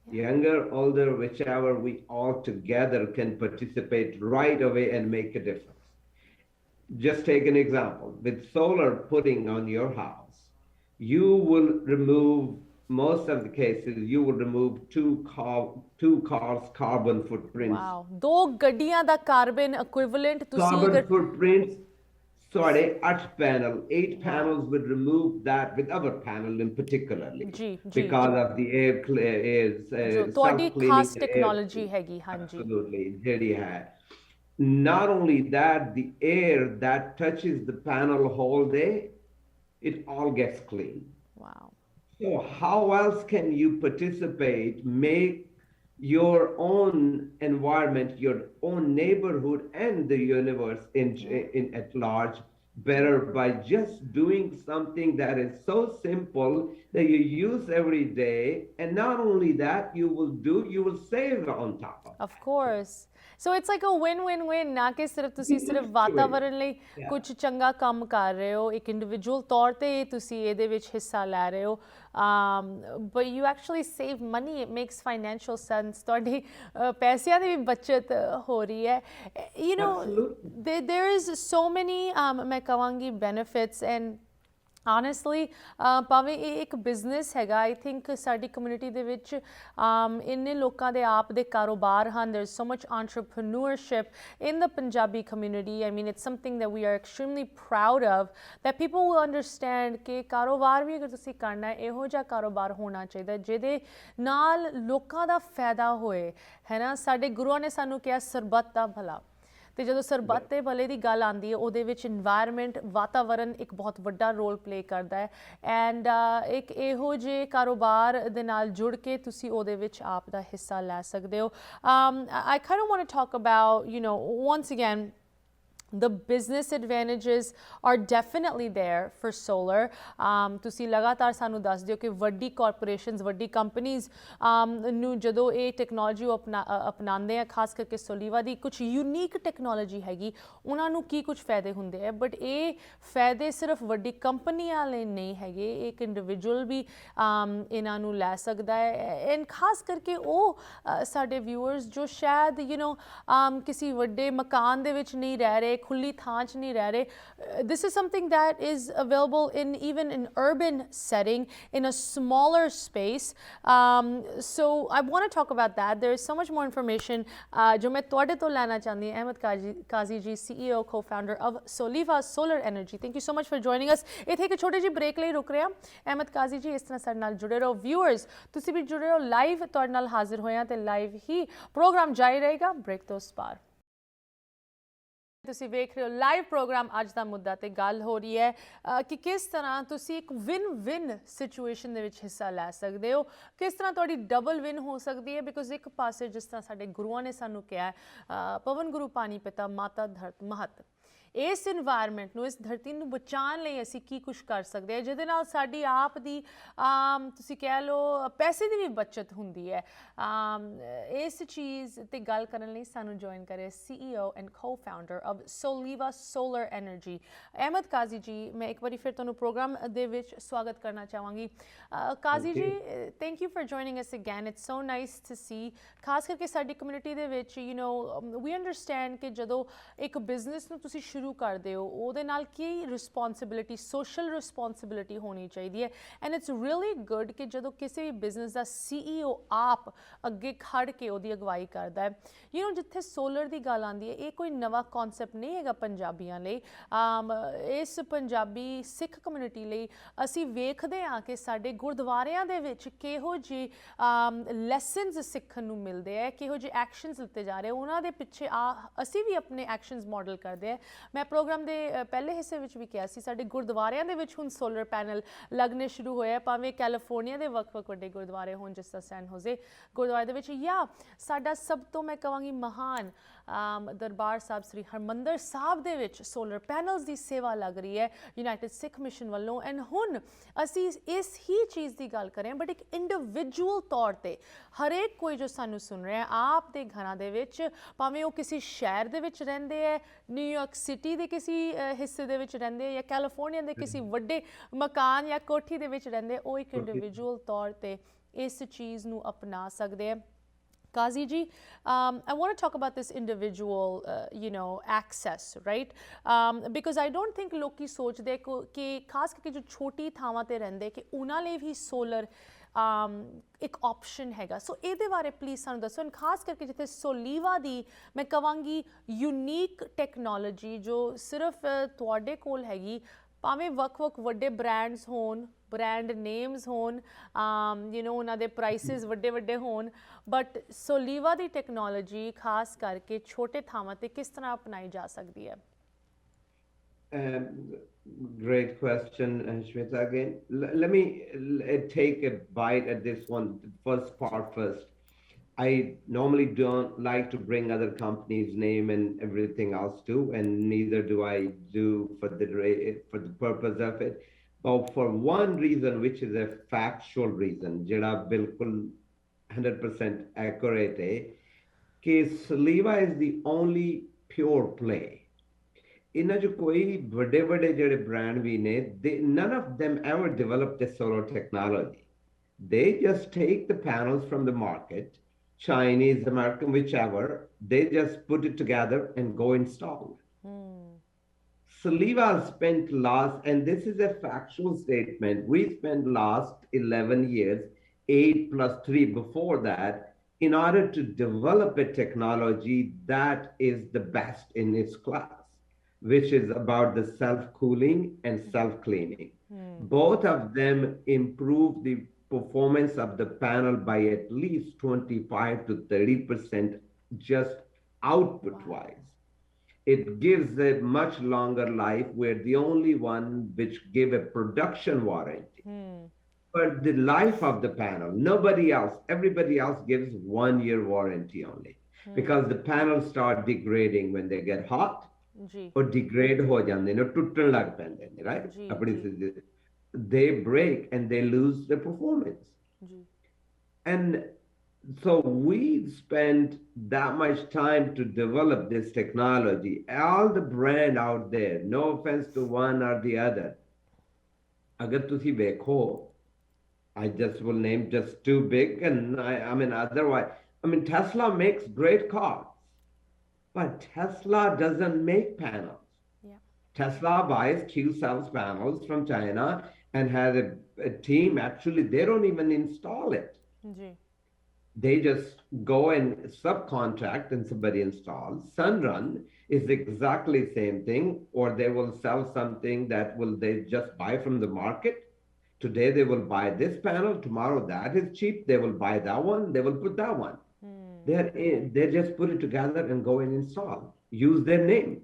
younger, older, whichever, we all together can participate right away and make a difference. Just take an example. With solar putting on your house, you will remove, most of the cases, you will remove two cars' carbon footprints. Wow. ਦੋ ਗੱਡੀਆਂ ਦਾ carbon equivalent ਤੁਸੀਂ Carbon footprints. Sorry, 8 panels would remove that with our panel in particularly because of the air ਤੁਹਾਡੀ ਖਾਸ technology ਹੈਗੀ ਹਾਂਜੀ absolutely ਜਿਹੜੀ ਹੈ not only that the air that touches the panel whole day it all gets clean. Wow. So how else can you participate, make your own environment, your own neighborhood and the universe in at large better by just doing something that is so simple that you use every day, and not only that you will save on top of course. So it's like a win-win-win, ਨਾ ਕਿ ਸਿਰਫ ਤੁਸੀਂ ਸਿਰਫ ਵਾਤਾਵਰਨ ਲਈ ਕੁਝ ਚੰਗਾ ਕੰਮ ਕਰ ਰਹੇ ਹੋ ਇੱਕ ਇੰਡੀਵਿਜੂਅਲ ਤੌਰ ਤੇ ਤੁਸੀਂ ਇਹਦੇ ਵਿੱਚ ਹਿੱਸਾ ਲੈ ਰਹੇ ਹੋ but you actually save money. It makes financial sense. ਤੁਹਾਡੀ ਪੈਸਿਆਂ ਦੀ ਵੀ ਬਚਤ ਹੋ ਰਹੀ ਹੈ you know there is so many ਮੈਂ ਕਹਾਂਗੀ benefits and honestly ਭਾਵੇਂ ਇਹ ਇੱਕ ਬਿਜ਼ਨਸ ਹੈਗਾ ਆਈ ਥਿੰਕ ਸਾਡੀ ਕਮਿਊਨਿਟੀ ਦੇ ਵਿੱਚ ਇੰਨੇ ਲੋਕਾਂ ਦੇ ਆਪ ਦੇ ਕਾਰੋਬਾਰ ਹਨ there is so much entrepreneurship in the Punjabi community. I mean it's something that we are extremely proud of that people will understand ਕਿ ਕਾਰੋਬਾਰ ਵੀ ਅਗਰ ਤੁਸੀਂ ਕਰਨਾ ਹੈ ਇਹੋ ਜਿਹਾ ਕਾਰੋਬਾਰ ਹੋਣਾ ਚਾਹੀਦਾ ਜਿਹਦੇ ਨਾਲ ਲੋਕਾਂ ਦਾ ਫਾਇਦਾ ਹੋਏ ਹੈ ਨਾ ਸਾਡੇ ਗੁਰੂਆਂ ਨੇ ਸਾਨੂੰ ਕਿਹਾ ਸਰਬੱਤ ਦਾ ਭਲਾ ਤੇ ਜਦੋਂ ਸਰਬੱਤ ਦੇ ਭਲੇ ਦੀ ਗੱਲ ਆਉਂਦੀ ਹੈ ਉਹਦੇ ਵਿੱਚ এনवायरमेंट ਵਾਤਾਵਰਨ ਇੱਕ ਬਹੁਤ ਵੱਡਾ ਰੋਲ ਪਲੇ ਕਰਦਾ ਹੈ ਐਂਡ ਇੱਕ ਇਹੋ ਜਿਹੇ ਕਾਰੋਬਾਰ ਦੇ ਨਾਲ ਜੁੜ ਕੇ ਤੁਸੀਂ ਉਹਦੇ ਵਿੱਚ ਆਪ ਦਾ ਹਿੱਸਾ ਲੈ ਸਕਦੇ ਹੋ I kind of want to talk about you know once again the business advantages are definitely there for solar. ਤੁਸੀਂ ਲਗਾਤਾਰ ਸਾਨੂੰ ਦੱਸ ਦਿਓ ਕਿ ਵੱਡੀ corporations ਵੱਡੀ companies ਨੂੰ ਜਦੋਂ ਇਹ ਟੈਕਨੋਲੋਜੀ ਅਪਣਾਉਂਦੇ ਆ ਖਾਸ ਕਰਕੇ ਸੋਲੀਵਾ ਦੀ ਕੁਝ ਯੂਨੀਕ ਟੈਕਨੋਲੋਜੀ ਹੈਗੀ ਉਹਨਾਂ ਨੂੰ ਕੀ ਕੁਝ ਫਾਇਦੇ ਹੁੰਦੇ ਆ ਬਟ ਇਹ ਫਾਇਦੇ ਸਿਰਫ ਵੱਡੀ ਕੰਪਨੀਆਂ ਲਈ ਨਹੀਂ ਹੈਗੇ ਇੱਕ ਇੰਡੀਵਿਜੂਅਲ ਵੀ ਇਹਨਾਂ ਨੂੰ ਲੈ ਸਕਦਾ ਹੈ ਐਂਡ ਖਾਸ ਕਰਕੇ ਉਹ ਸਾਡੇ ਵਿਊਅਰਸ ਜੋ ਸ਼ਾਇਦ ਯੂ ਨੋ ਕਿਸੇ ਵੱਡੇ ਮਕਾਨ ਦੇ ਵਿੱਚ ਨਹੀਂ ਰਹਿ ਰਹੇ ਖੁੱਲੀ ਥਾਂ 'ਚ ਨਹੀਂ ਰਹਿ ਰਹੇ this is something that is available in even an urban setting in a smaller space so I want to talk about that. There is so much more information ਜੋ ਮੈਂ ਤੁਹਾਡੇ ਤੋਂ ਲੈਣਾ ਚਾਹੁੰਦੀ ਹਾਂ ਅਹਿਮਦ ਕਾਜ਼ੀ ਜੀ CEO co-founder of Soleeva Solar Energy. Thank you so much for joining us. ਇੱਥੇ ਇੱਕ ਛੋਟੀ ਜਿਹੀ ਬ੍ਰੇਕ ਲਈ ਰੁਕ ਰਹੇ ਹਾਂ ਅਹਿਮਦ ਕਾਜ਼ੀ ਜੀ ਇਸ ਤਰ੍ਹਾਂ ਸਾਡੇ ਨਾਲ ਜੁੜੇ ਰਹੋ ਵਿਊਅਰਸ ਤੁਸੀਂ ਵੀ ਜੁੜੇ ਰਹੋ ਲਾਈਵ ਤੁਹਾਡੇ ਨਾਲ ਹਾਜ਼ਰ ਹੋਏ ਹਾਂ ਤੇ ਲਾਈਵ ਹੀ ਪ੍ਰੋਗਰਾਮ ਜਾਰੀ ਰਹੇਗਾ ਬ੍ਰੇਕ ਤੋਂ ਪਾਰ ਤੁਸੀਂ ਵੇਖ ਰਹੇ ਹੋ ਲਾਈਵ ਪ੍ਰੋਗਰਾਮ ਅੱਜ ਦਾ ਮੁੱਦਾ ਤੇ ਗੱਲ ਹੋ ਰਹੀ ਹੈ ਕਿ ਕਿਸ ਤਰ੍ਹਾਂ ਤੁਸੀਂ ਇੱਕ ਵਿਨ ਸਿਚੁਏਸ਼ਨ ਦੇ ਵਿੱਚ ਹਿੱਸਾ ਲੈ ਸਕਦੇ ਹੋ ਕਿਸ ਤਰ੍ਹਾਂ ਤੁਹਾਡੀ ਡਬਲ ਵਿਨ ਹੋ ਸਕਦੀ ਹੈ ਬਿਕੋਜ਼ ਇੱਕ ਪਾਸੇ ਜਿਸ ਤਰ੍ਹਾਂ ਸਾਡੇ ਗੁਰੂਆਂ ਨੇ ਸਾਨੂੰ ਕਿਹਾ ਪਵਨ ਗੁਰੂ ਪਾਣੀ ਪਿਤਾ ਮਾਤਾ ਧਰਤ ਮਹਤ ਇਸ এনवायरमेंट ਨੂੰ ਇਸ ਧਰਤੀ ਨੂੰ ਬਚਾਉਣ ਲਈ ਅਸੀਂ ਕੀ ਕੁਝ ਕਰ ਸਕਦੇ ਹਾਂ ਜਿਹਦੇ ਨਾਲ ਸਾਡੀ ਆਪ ਦੀ ਤੁਸੀਂ ਕਹਿ ਲਓ ਪੈਸੇ ਦੀ ਵੀ ਬਚਤ ਹੁੰਦੀ ਹੈ ਇਸ ਚੀਜ਼ ਤੇ ਗੱਲ ਕਰਨ ਲਈ ਸਾਨੂੰ ਜੁਆਇਨ ਕਰੇ CEO and co-founder of Soleeva Solar Energy Ahmed Qazi ji ਮੈਂ ਇੱਕ ਵਾਰੀ ਫਿਰ ਤੁਹਾਨੂੰ ਪ੍ਰੋਗਰਾਮ ਦੇ ਵਿੱਚ ਸਵਾਗਤ ਕਰਨਾ ਚਾਹਾਂਗੀ Qazi ji thank you for joining us again it's so nice to see ਖਾਸ ਕਰਕੇ ਸਾਡੀ ਕਮਿਊਨਿਟੀ ਦੇ ਵਿੱਚ ਯੂ نو ਵੀ ਅੰਡਰਸਟੈਂਡ ਕਿ ਜਦੋਂ ਇੱਕ ਬਿਜ਼ਨਸ ਨੂੰ ਤੁਸੀਂ ਸ਼ੁਰੂ ਕਰਦੇ ਹੋ ਉਹਦੇ ਨਾਲ ਕੀ ਰਿਸਪੌਂਸਿਬਿਲਿਟੀ ਸੋਸ਼ਲ ਰਿਸਪੌਂਸਿਬਿਲਿਟੀ ਹੋਣੀ ਚਾਹੀਦੀ ਹੈ ਐਂਡ ਇਟਸ ਰੀਅਲੀ ਗੁੱਡ ਕਿ ਜਦੋਂ ਕਿਸੇ ਵੀ ਬਿਜ਼ਨਸ ਦਾ CEO ਆਪ ਅੱਗੇ ਖੜ ਕੇ ਉਹਦੀ ਅਗਵਾਈ ਕਰਦਾ ਹੈ ਯੂ نو ਜਿੱਥੇ ਸੋਲਰ ਦੀ ਗੱਲ ਆਉਂਦੀ ਹੈ ਇਹ ਕੋਈ ਨਵਾਂ ਕਨਸੈਪਟ ਨਹੀਂ ਹੈਗਾ ਪੰਜਾਬੀਆਂ ਲਈ ਇਸ ਪੰਜਾਬੀ ਸਿੱਖ ਕਮਿਊਨਿਟੀ ਲਈ ਅਸੀਂ ਵੇਖਦੇ ਹਾਂ ਕਿ ਸਾਡੇ ਗੁਰਦੁਆਰਿਆਂ ਦੇ ਵਿੱਚ ਕਿਹੋ ਜਿਹੇ ਲੈਸਨਸ ਸਿੱਖਣ ਨੂੰ ਮਿਲਦੇ ਹੈ ਕਿਹੋ ਜਿਹੇ ਐਕਸ਼ਨਸ ਲਿੱਤੇ ਜਾ ਰਹੇ ਉਹਨਾਂ ਦੇ ਪਿੱਛੇ ਅਸੀਂ ਵੀ ਆਪਣੇ ਐਕਸ਼ਨਸ ਮਾਡਲ ਕਰਦੇ ਹਾਂ ਮੈਂ ਪ੍ਰੋਗਰਾਮ ਦੇ ਪਹਿਲੇ ਹਿੱਸੇ ਵਿੱਚ ਵੀ ਕਿਹਾ ਸੀ ਸਾਡੇ ਗੁਰਦੁਆਰਿਆਂ ਦੇ ਵਿੱਚ ਹੁਣ ਸੋਲਰ ਪੈਨਲ ਲੱਗਣੇ ਸ਼ੁਰੂ ਹੋਏ ਆ ਭਾਵੇਂ ਕੈਲੀਫੋਰਨੀਆ ਦੇ ਵੱਖ-ਵੱਖ ਵੱਡੇ ਗੁਰਦੁਆਰੇ ਹੋਣ ਜਿਸ ਤਰ੍ਹਾਂ ਸੈਨ ਹੋਜ਼ੇ ਗੁਰਦੁਆਰੇ ਦੇ ਵਿੱਚ ਜਾਂ ਸਾਡਾ ਸਭ ਤੋਂ ਮੈਂ ਕਹਾਂਗੀ ਮਹਾਨ ਦਰਬਾਰ ਸਾਹਿਬ ਸ੍ਰੀ ਹਰਮੰਦਰ ਸਾਹਿਬ ਦੇ ਵਿੱਚ ਸੋਲਰ ਪੈਨਲਸ ਦੀ ਸੇਵਾ ਲੱਗ ਰਹੀ ਹੈ ਯੂਨਾਈਟਿਡ ਸਿੱਖ ਮਿਸ਼ਨ ਵੱਲੋਂ ਐਂਡ ਹੁਣ ਅਸੀਂ ਇਸ ਹੀ ਚੀਜ਼ ਦੀ ਗੱਲ ਕਰ ਰਹੇ ਹਾਂ ਬਟ ਇੱਕ ਇੰਡੀਵਿਜੂਅਲ ਤੌਰ ਤੇ ਹਰੇਕ ਕੋਈ ਜੋ ਸਾਨੂੰ ਸੁਣ ਰਿਹਾ ਆਪ ਦੇ ਘਰਾਂ ਦੇ ਵਿੱਚ ਭਾਵੇਂ ਉਹ ਕਿਸੇ ਸ਼ਹਿਰ ਦੇ ਵਿੱਚ ਰਹਿੰਦੇ ਹੈ ਨਿਊਯਾਰਕ ਸਿਟੀ ਦੇ ਕਿਸੇ ਹਿੱਸੇ ਦੇ ਵਿੱਚ ਰਹਿੰਦੇ ਜਾਂ ਕੈਲੀਫੋਰਨੀਆ ਦੇ ਕਿਸੇ ਵੱਡੇ ਮਕਾਨ ਜਾਂ ਕੋਠੀ ਦੇ ਵਿੱਚ ਰਹਿੰਦੇ ਉਹ ਇੱਕ ਇੰਡੀਵਿਜੂਅਲ ਤੌਰ ਤੇ ਇਸ ਚੀਜ਼ ਨੂੰ ਅਪਣਾ ਸਕਦੇ ਹੈ Kazi ji, I want to talk about this individual, access, right? Because I don't think ਲੋਕੀ ਸੋਚਦੇ ਕਿ ਖਾਸ ਕਰਕੇ ਜੋ ਛੋਟੀ ਥਾਵਾਂ ਤੇ ਰਹਿੰਦੇ ਕਿ ਉਹਨਾਂ ਲਈ ਵੀ ਸੋਲਰ ਇੱਕ ਆਪਸ਼ਨ ਹੈਗਾ ਸੋ ਇਹਦੇ ਬਾਰੇ ਪਲੀਜ਼ ਸਾਨੂੰ ਦੱਸੋ ਐਂਡ ਖਾਸ ਕਰਕੇ ਜਿੱਥੇ ਸੋਲੀਵਾ ਦੀ ਮੈਂ ਕਹਾਂਗੀ ਯੂਨੀਕ ਟੈਕਨੋਲੋਜੀ ਜੋ ਸਿਰਫ ਤੁਹਾਡੇ ਕੋਲ ਹੈਗੀ ਭਾਵੇਂ ਵੱਖ-ਵੱਖ ਵੱਡੇ ਬ੍ਰਾਂਡਸ ਹੋਣ brand names ਹੋਣ ਉਹਨਾਂ ਦੇ ਪ੍ਰਾਈਸਿਸ ਵੱਡੇ ਹੋਣ ਬਟ ਸੋਲੀਵਾ ਦੀ ਟੈਕਨੋਲੋਜੀ ਖਾਸ ਕਰਕੇ ਛੋਟੇ ਥਾਵਾਂ ਤੇ ਕਿਸ ਤਰ੍ਹਾਂ ਅਪਣਾਈ ਜਾ ਸਕਦੀ ਹੈ Great question, Aashmeeta. Again, let me take a bite at this one, the first part first. I normally don't like to bring other companies' name and everything else too, and neither do I do for the purpose of it. But for one reason, which is a factual reason, jada bilkul 100% accurate hai, कि Soleeva is the only pure play. इन्ना जो कोई बड़े बड़े जड़े brand भी ने, none of them ever developed the solar technology. They just take the panels from the market, Chinese, American, whichever, they just put it together and go install. Soleeva spent and this is a factual statement, we spent last 11 years, 8 plus 3 before that, in order to develop a technology that is the best in its class, which is about the self-cooling and self-cleaning. Both of them improve the performance of the panel by at least 25 to 30% just output-wise. It gives a much longer life. We're the only one which give a production warranty. But the life of the panel, nobody else, everybody else gives 1 year warranty only because the panels start degrading when they get hot. Or degrade ho jande ne tuttan lag pende ne right they break and they lose their performance and so we spend that much time to develop this technology all the brand out there no offense to one or the other agar tusi dekho I just will name just too big and I mean otherwise I mean Tesla makes great cars. But Tesla doesn't make panels. Yeah. Tesla buys Q-cells panels from China and has a team. Actually, they don't even install it. They just go and subcontract and somebody installs. Sunrun is exactly the same thing. Or they will sell something that they just buy from the market. Today they will buy this panel. Tomorrow that is cheap. They will buy that one. They will put that one. They just put it together and go and install. Use their name.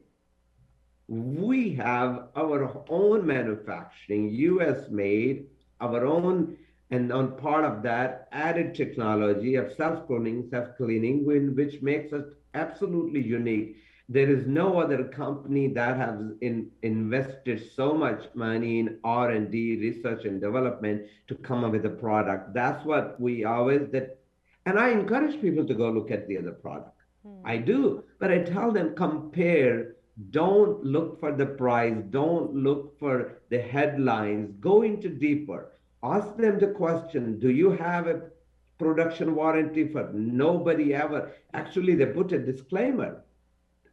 We have our own manufacturing, US made, our own, and on part of that added technology of self-cleaning, which makes us absolutely unique. There is no other company that has invested so much money in R&D, research and development to come up with a product. That's what we always that, and I encourage people to go look at the other product. I do, but I tell them compare. Don't look for the price. Don't look for the headlines. Go into deeper. Ask them the question: do you have a production warranty for? Nobody ever. Actually, they put a disclaimer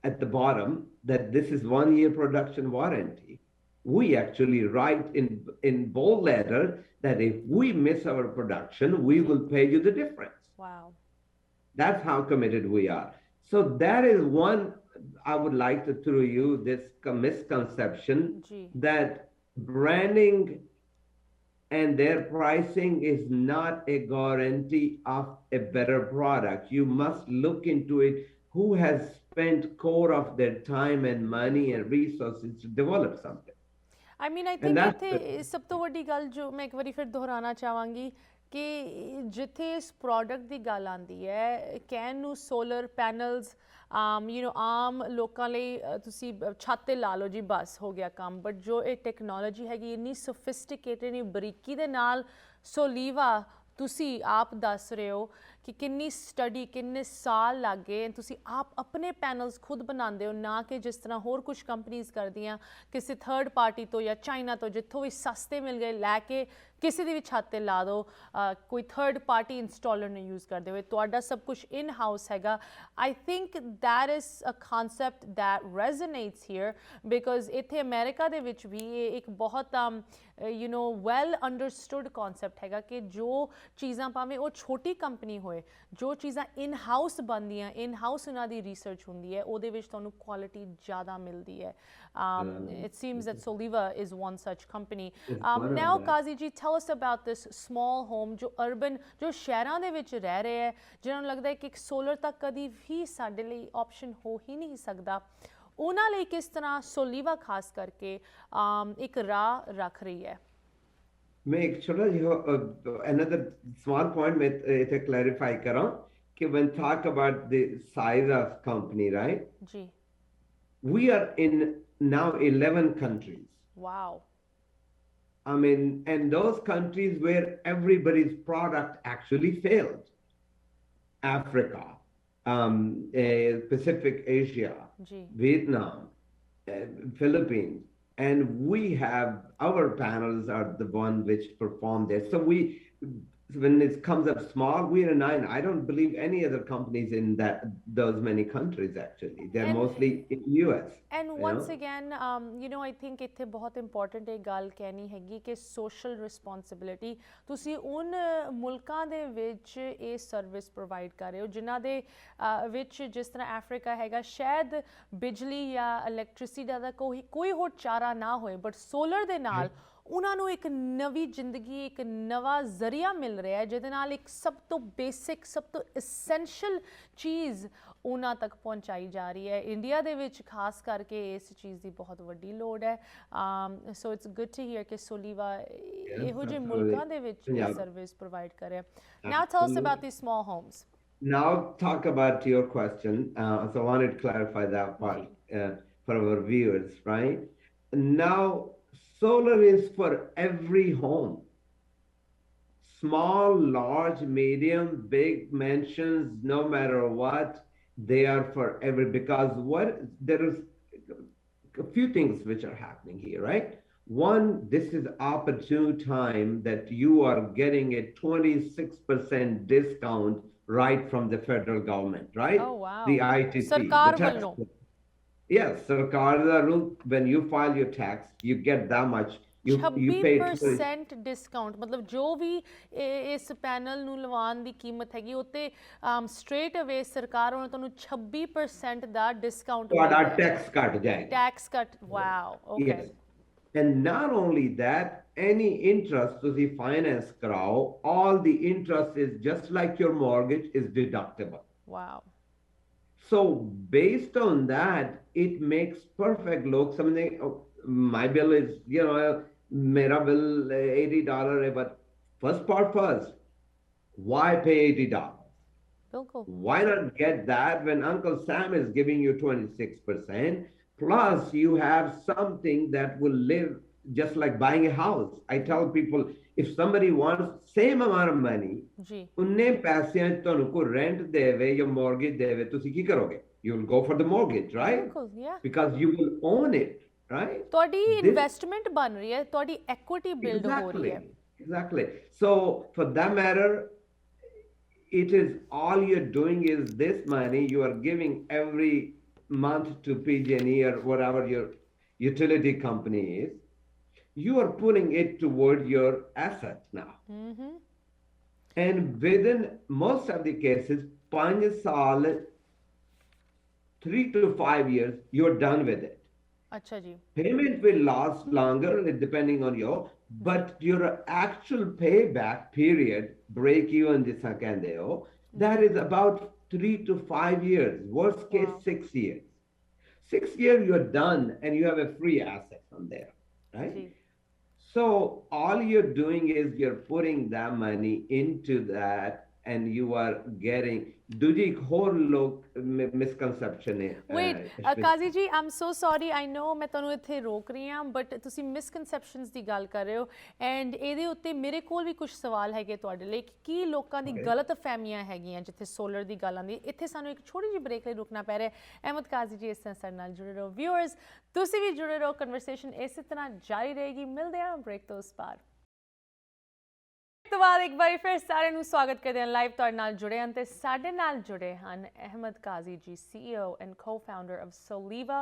at the bottom that this is 1 year production warranty. We actually write in bold letter that if we miss our production, we will pay you the difference. Wow. That's how committed we are. So that is one I would like to throw you this misconception that branding and their pricing is not a guarantee of a better product. You must look into it. Who has spent core of their time and money and resources to develop something? I mean, I think ਇੱਥੇ ਸਭ ਤੋਂ ਵੱਡੀ ਗੱਲ ਜੋ ਮੈਂ ਇੱਕ ਵਾਰੀ ਫਿਰ ਦੁਹਰਾਉਣਾ ਚਾਹਾਂਗੀ ਕਿ ਜਿੱਥੇ ਇਸ ਪ੍ਰੋਡਕਟ ਦੀ ਗੱਲ ਆਉਂਦੀ ਹੈ ਕਹਿਣ ਨੂੰ ਸੋਲਰ ਪੈਨਲਸ ਆਮ ਲੋਕਾਂ ਲਈ ਤੁਸੀਂ ਛੱਤ 'ਤੇ ਲਾ ਲਓ ਜੀ ਬਸ ਹੋ ਗਿਆ ਕੰਮ ਬਟ ਜੋ ਇਹ ਟੈਕਨੋਲੋਜੀ ਹੈਗੀ ਇੰਨੀ ਸੋਫਿਸਟੀਕੇਟਡ ਇੰਨੀ ਬਰੀਕੀ ਦੇ ਨਾਲ ਸੋਲੀਵਾ ਤੁਸੀਂ ਆਪ ਦੱਸ ਰਹੇ ਹੋ ਕਿ ਕਿੰਨੀ ਸਟੱਡੀ ਕਿੰਨੇ ਸਾਲ ਲੱਗ ਗਏ ਤੁਸੀਂ ਆਪ ਆਪਣੇ ਪੈਨਲਸ ਖੁਦ ਬਣਾਉਂਦੇ ਹੋ ਨਾ ਕਿ ਜਿਸ ਤਰ੍ਹਾਂ ਹੋਰ ਕੁਝ ਕੰਪਨੀਜ਼ ਕਰਦੀਆਂ ਕਿਸੇ ਥਰਡ ਪਾਰਟੀ ਤੋਂ ਜਾਂ ਚਾਈਨਾ ਤੋਂ ਜਿੱਥੋਂ ਵੀ ਸਸਤੇ ਮਿਲ ਗਏ ਲੈ ਕੇ ਕਿਸੇ ਦੀ ਵੀ ਛੱਤ 'ਤੇ ਲਾ ਦਿਓ ਕੋਈ ਥਰਡ ਪਾਰਟੀ ਇੰਸਟਾਲਰ ਨੂੰ ਯੂਜ਼ ਕਰਦੇ ਹੋਏ ਤੁਹਾਡਾ ਸਭ ਕੁਝ ਇਨ ਹਾਊਸ ਹੈਗਾ I think that is a concept that resonates here because ਇੱਥੇ ਅਮਰੀਕਾ ਦੇ ਵਿੱਚ ਵੀ ਇਹ ਇੱਕ ਬਹੁਤ ਵੈਲ ਅੰਡਰਸਟੂਡ ਕਨਸੈਪਟ ਹੈਗਾ ਕਿ ਜੋ ਚੀਜ਼ਾਂ ਭਾਵੇਂ ਉਹ ਛੋਟੀ ਕੰਪਨੀ ਹੋਏ ਜੋ ਚੀਜ਼ਾਂ ਇਨ ਹਾਊਸ ਬਣਦੀਆਂ ਇਨ ਹਾਊਸ ਉਹਨਾਂ ਦੀ ਰਿਸਰਚ ਹੁੰਦੀ ਹੈ ਉਹਦੇ ਵਿੱਚ ਤੁਹਾਨੂੰ ਕੁਆਲਿਟੀ ਜ਼ਿਆਦਾ ਮਿਲਦੀ ਹੈ it seems that Soleeva is one such company. Now Qazi ji, tell us about this small home ਜੋ urban ਜੋ ਸ਼ਹਿਰਾਂ ਦੇ ਵਿੱਚ ਰਹਿ ਰਹੇ ਹੈ ਜਿਨ੍ਹਾਂ ਨੂੰ ਲੱਗਦਾ ਹੈ ਕਿ ਇੱਕ ਸੋਲਰ ਤਾਂ ਕਦੀ ਵੀ ਸਾਡੇ ਲਈ ਆਪਸ਼ਨ ਹੋ ਹੀ ਨਹੀਂ ਸਕਦਾ ਉਹਨਾਂ ਲਈ ਕਿਸ ਤਰ੍ਹਾਂ ਸੋਲੀਵਾ ਖਾਸ ਕਰਕੇ ਇੱਕ ਰਾਹ ਰੱਖ ਰਹੀ ਹੈ मैं एक छोटा another small point में इसे clarify करूं कि when talk about the size of company, right? Ji. We are in now 11 countries. Wow. I mean, and those countries where everybody's product actually failed. Africa, Pacific Asia, Vietnam, Philippines. And we have, our panels are the one which perform there. So when it comes up small, we are 9. I don't believe any other companies in those many countries actually. They're mostly in US. And once again, I think ਇੱਥੇ ਬਹੁਤ important ਇਹ ਗੱਲ ਕਹਿਣੀ ਹੈਗੀ ਕਿ social responsibility ਤੁਸੀਂ ਉਹਨਾਂ ਮੁਲਕਾਂ ਦੇ ਵਿੱਚ ਇਹ ਸਰਵਿਸ ਪ੍ਰੋਵਾਈਡ ਕਰ ਰਹੇ ਹੋ ਜਿਨ੍ਹਾਂ ਦੇ ਵਿੱਚ ਜਿਸ ਤਰ੍ਹਾਂ ਅਫਰੀਕਾ ਹੈਗਾ ਸ਼ਾਇਦ ਬਿਜਲੀ ਜਾਂ ਇਲੈਕਟ੍ਰਿਸਿਟੀ ਦਾ ਕੋਈ ਹੋਰ ਚਾਰਾ ਨਾ ਹੋਏ ਬਟ ਸੋਲਰ ਦੇ ਨਾਲ ਉਹਨਾਂ ਨੂੰ ਇੱਕ ਨਵੀਂ ਜ਼ਿੰਦਗੀ ਇੱਕ ਨਵਾਂ ਜ਼ਰੀਆ ਮਿਲ ਰਿਹਾ ਹੈ ਜਿਹਦੇ ਨਾਲ ਇੱਕ ਸਭ ਤੋਂ ਬੇਸਿਕ ਸਭ ਤੋਂ ਐਸੈਂਸ਼ੀਅਲ ਚੀਜ਼ ਉਹਨਾਂ ਤੱਕ ਪਹੁੰਚਾਈ ਜਾ ਰਹੀ ਹੈ ਇੰਡੀਆ ਦੇ ਵਿੱਚ ਖਾਸ ਕਰਕੇ ਇਸ ਚੀਜ਼ ਦੀ ਬਹੁਤ ਵੱਡੀ ਲੋੜ ਹੈ so it's good to hear ਕਿ ਸੋਲੀਵਾ ਇਹੋ ਜਿਹੇ ਮੁਲਕਾਂ ਦੇ ਵਿੱਚ ਇਹ ਸਰਵਿਸ ਪ੍ਰੋਵਾਈਡ ਕਰ ਰਿਹਾ now tell us about the small homes Now talk about your question. So I wanted to clarify that part for our viewers, right? Now, solar is for every home. Small, large, medium, big mansions, no matter what, they are for every, because there is a few things which are happening here, right? One, this is opportune time that you are getting a 26% discount right from the federal government, right? Oh, wow. The ITC. Sarkar vallo. Yes, Sarkar da rule, when you file your tax, you get that much. You pay 26% discount मतलब जो भी इस panel ਨੂੰ ਲਵਾਉਣ ਦੀ ਕੀਮਤ ਹੈਗੀ ਉੱਤੇ straight ਅਵੇ ਸਰਕਾਰ ਉਹਨਾਂ ਤੁਹਾਨੂੰ 26% ਦਾ ਡਿਸਕਾਊਂਟ ਤੁਹਾਡਾ ਟੈਕਸ ਕੱਟ ਜਾਏਗਾ ਟੈਕਸ ਕੱਟ wow okay And not only that, any interest ਤੁਸੀਂ finance ਕਰਾਓ, all the interest is just like your mortgage is deductible. Wow. So based on that, it makes perfect look. Something, my bill is, mera bill $80 hai, but first part first, why pay $80? बिल्कुल Why not get that when Uncle Sam is giving you 26%? Plus, you have something that will live just like buying a house. I tell people if somebody wants same amount of money, जी उन्ने पैसे ਤੁਹਾਨੂੰ को rent देवे या mortgage देवे ਤੁਸੀਂ ਕੀ ਕਰੋਗੇ? You will go for the mortgage, right? बिल्कुल या Because you will own it, right? ਤੁਹਾਡੀ This ਇਨਵੈਸਟਮੈਂਟ ਬਣ ਰਹੀ ਹੈ, ਤੁਹਾਡੀ equity build ਹੋ ਰਹੀ ਹੈ. exactly. So for that matter, it is all you're doing is this money you are giving every month to PG&E or whatever your utility company is. You are putting it toward your assets now. Mm-hmm. And within most of the cases, 5 saal, 3 to 5 years, you're done with it. अच्छा जी. Payment will last longer depending on your, but your actual payback period, break even, that is about 3 to 5 years, worst case Wow. 6 years. 6 years you're done and you have a free asset on there, right? Ji. So all you're doing is you're putting that money into that and you are getting दूजी एक होर लोग misconception है Wait, Ashmeeta। ਕਾਜ਼ੀ ਜੀ, I'm so sorry, I know ਮੈਂ ਤੁਹਾਨੂੰ ਇੱਥੇ ਰੋਕ ਰਹੀ ਹਾਂ, ਬਟ ਤੁਸੀਂ ਮਿਸਕਨਸੈਪਸ਼ਨਸ ਦੀ ਗੱਲ ਕਰ ਰਹੇ ਹੋ ਐਂਡ ਇਹਦੇ ਉੱਤੇ ਮੇਰੇ ਕੋਲ ਵੀ ਕੁਝ ਸਵਾਲ ਹੈਗੇ ਤੁਹਾਡੇ ਲਈ ਕਿ ਕੀ ਲੋਕਾਂ ਦੀ ਗਲਤ ਫਹਿਮੀਆਂ ਹੈਗੀਆਂ ਜਿੱਥੇ ਸੋਲਰ ਦੀ ਗੱਲ ਆਉਂਦੀ ਹੈ. ਇੱਥੇ ਸਾਨੂੰ ਇੱਕ ਛੋਟੀ ਜਿਹੀ ਬ੍ਰੇਕ ਲਈ ਰੁਕਣਾ ਪੈ ਰਿਹਾ ਹੈ. ਅਹਿਮਦ ਕਾਜ਼ੀ ਜੀ ਇਸ ਤਰ੍ਹਾਂ ਸਾਡੇ ਨਾਲ ਜੁੜੇ ਰਹੋ. ਵਿਊਅਰਸ ਤੁਸੀਂ ਵੀ ਜੁੜੇ ਰਹੋ, ਕਨਵਰਸੇਸ਼ਨ ਇਸੇ ਤਰ੍ਹਾਂ ਜਾਰੀ ਰਹੇਗੀ. ਮਿਲਦੇ ਹਾਂ ਬ੍ਰੇਕ ਤੋਂ ਉਸ ਪਾਰ. ਤੋਂ ਬਾਅਦ ਇੱਕ ਵਾਰੀ ਫਿਰ ਸਾਰਿਆਂ ਨੂੰ ਸਵਾਗਤ ਕਰਦੇ ਹਾਂ. ਲਾਈਵ ਤੁਹਾਡੇ ਨਾਲ ਜੁੜੇ ਹਨ ਤੇ ਸਾਡੇ ਨਾਲ ਜੁੜੇ ਹਨ ਅਹਿਮਦ ਕਾਜ਼ੀ ਜੀ, CEO and co-founder of Soleeva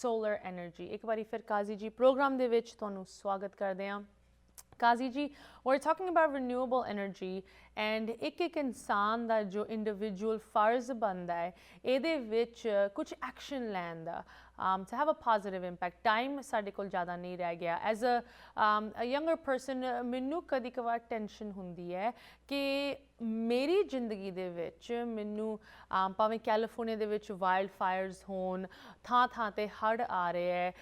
Solar Energy. ਇੱਕ ਵਾਰੀ ਫਿਰ ਕਾਜ਼ੀ ਜੀ ਪ੍ਰੋਗਰਾਮ ਦੇ ਵਿੱਚ ਤੁਹਾਨੂੰ ਸਵਾਗਤ ਕਰਦੇ ਹਾਂ. ਕਾਜ਼ੀ ਜੀ, we're talking about renewable energy and ਇੱਕ ਇਨਸਾਨ ਦਾ ਜੋ ਇੰਡੀਵਿਜੂਅਲ ਫਰਜ਼ ਬਣਦਾ ਹੈ ਇਹਦੇ ਵਿੱਚ ਕੁਝ ਐਕਸ਼ਨ ਲੈਣ ਦਾ to have a positive impact. Time ਸਾਡੇ ਕੋਲ ਜ਼ਿਆਦਾ ਨਹੀਂ ਰਹਿ ਗਿਆ. As a younger person ਮੈਨੂੰ ਕਦੀ ਕਵਾਰ ਟੈਨਸ਼ਨ ਹੁੰਦੀ ਹੈ ਕਿ ਮੇਰੀ ਜ਼ਿੰਦਗੀ ਦੇ ਵਿੱਚ ਮੈਨੂੰ ਭਾਵੇਂ ਕੈਲੀਫੋਰਨੀਆ ਦੇ ਵਿੱਚ ਵਾਈਲਡ ਫਾਇਰਸ ਹੋਣ, ਥਾਂ ਥਾਂ 'ਤੇ ਹੜ੍ਹ ਆ ਰਹੇ ਹੈ,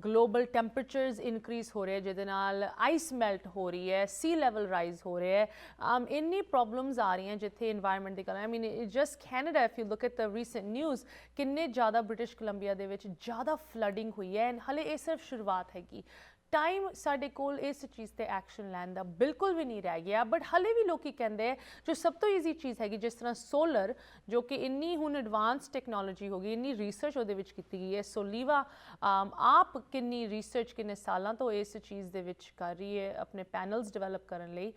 ਗਲੋਬਲ ਟੈਂਪਰੇਚਰਸ ਇਨਕਰੀਜ਼ ਹੋ ਰਹੇ ਜਿਹਦੇ ਨਾਲ ਆਈਸ ਮੈਲਟ ਹੋ ਰਹੀ ਹੈ, ਸੀ ਲੈਵਲ ਰਾਈਜ਼ ਹੋ ਰਿਹਾ ਹੈ, ਇੰਨੀ ਪ੍ਰੋਬਲਮਸ ਆ ਰਹੀਆਂ ਜਿੱਥੇ ਇਨਵਾਇਰਮੈਂਟ ਦੀ ਗੱਲ. I mean just Canada, if you look at the recent news, ਕਿੰਨੇ ਜ਼ਿਆਦਾ ਬ੍ਰਿਟਿਸ਼ ਕੋਲੰਬੀਆ ਦੇ ਵਿੱਚ ਜ਼ਿਆਦਾ ਫਲੱਡਿੰਗ ਹੋਈ ਹੈ ਐਂਡ ਹਲੇ ਇਹ ਸਿਰਫ ਸ਼ੁਰੂਆਤ ਹੈਗੀ. ਟਾਈਮ ਸਾਡੇ ਕੋਲ ਇਸ ਚੀਜ਼ 'ਤੇ ਐਕਸ਼ਨ ਲੈਣ ਦਾ ਬਿਲਕੁਲ ਵੀ ਨਹੀਂ ਰਹਿ ਗਿਆ. ਬਟ ਹਲੇ ਵੀ ਲੋਕੀ ਕਹਿੰਦੇ ਹੈ ਜੋ ਸਭ ਤੋਂ ਈਜ਼ੀ ਚੀਜ਼ ਹੈਗੀ ਜਿਸ ਤਰ੍ਹਾਂ ਸੋਲਰ, ਜੋ ਕਿ ਇੰਨੀ ਹੁਣ ਐਡਵਾਂਸ ਟੈਕਨੋਲੋਜੀ ਹੋ ਗਈ, ਇੰਨੀ ਰਿਸਰਚ ਉਹਦੇ ਵਿੱਚ ਕੀਤੀ ਗਈ ਹੈ. ਸੋਲੀਵਾ ਆਪ ਕਿੰਨੀ ਰਿਸਰਚ ਕਿੰਨੇ ਸਾਲਾਂ ਤੋਂ ਇਸ ਚੀਜ਼ ਦੇ ਵਿੱਚ ਕਰ ਰਹੀ ਹੈ ਆਪਣੇ ਪੈਨਲਸ ਡਿਵੈਲਪ ਕਰਨ ਲਈ.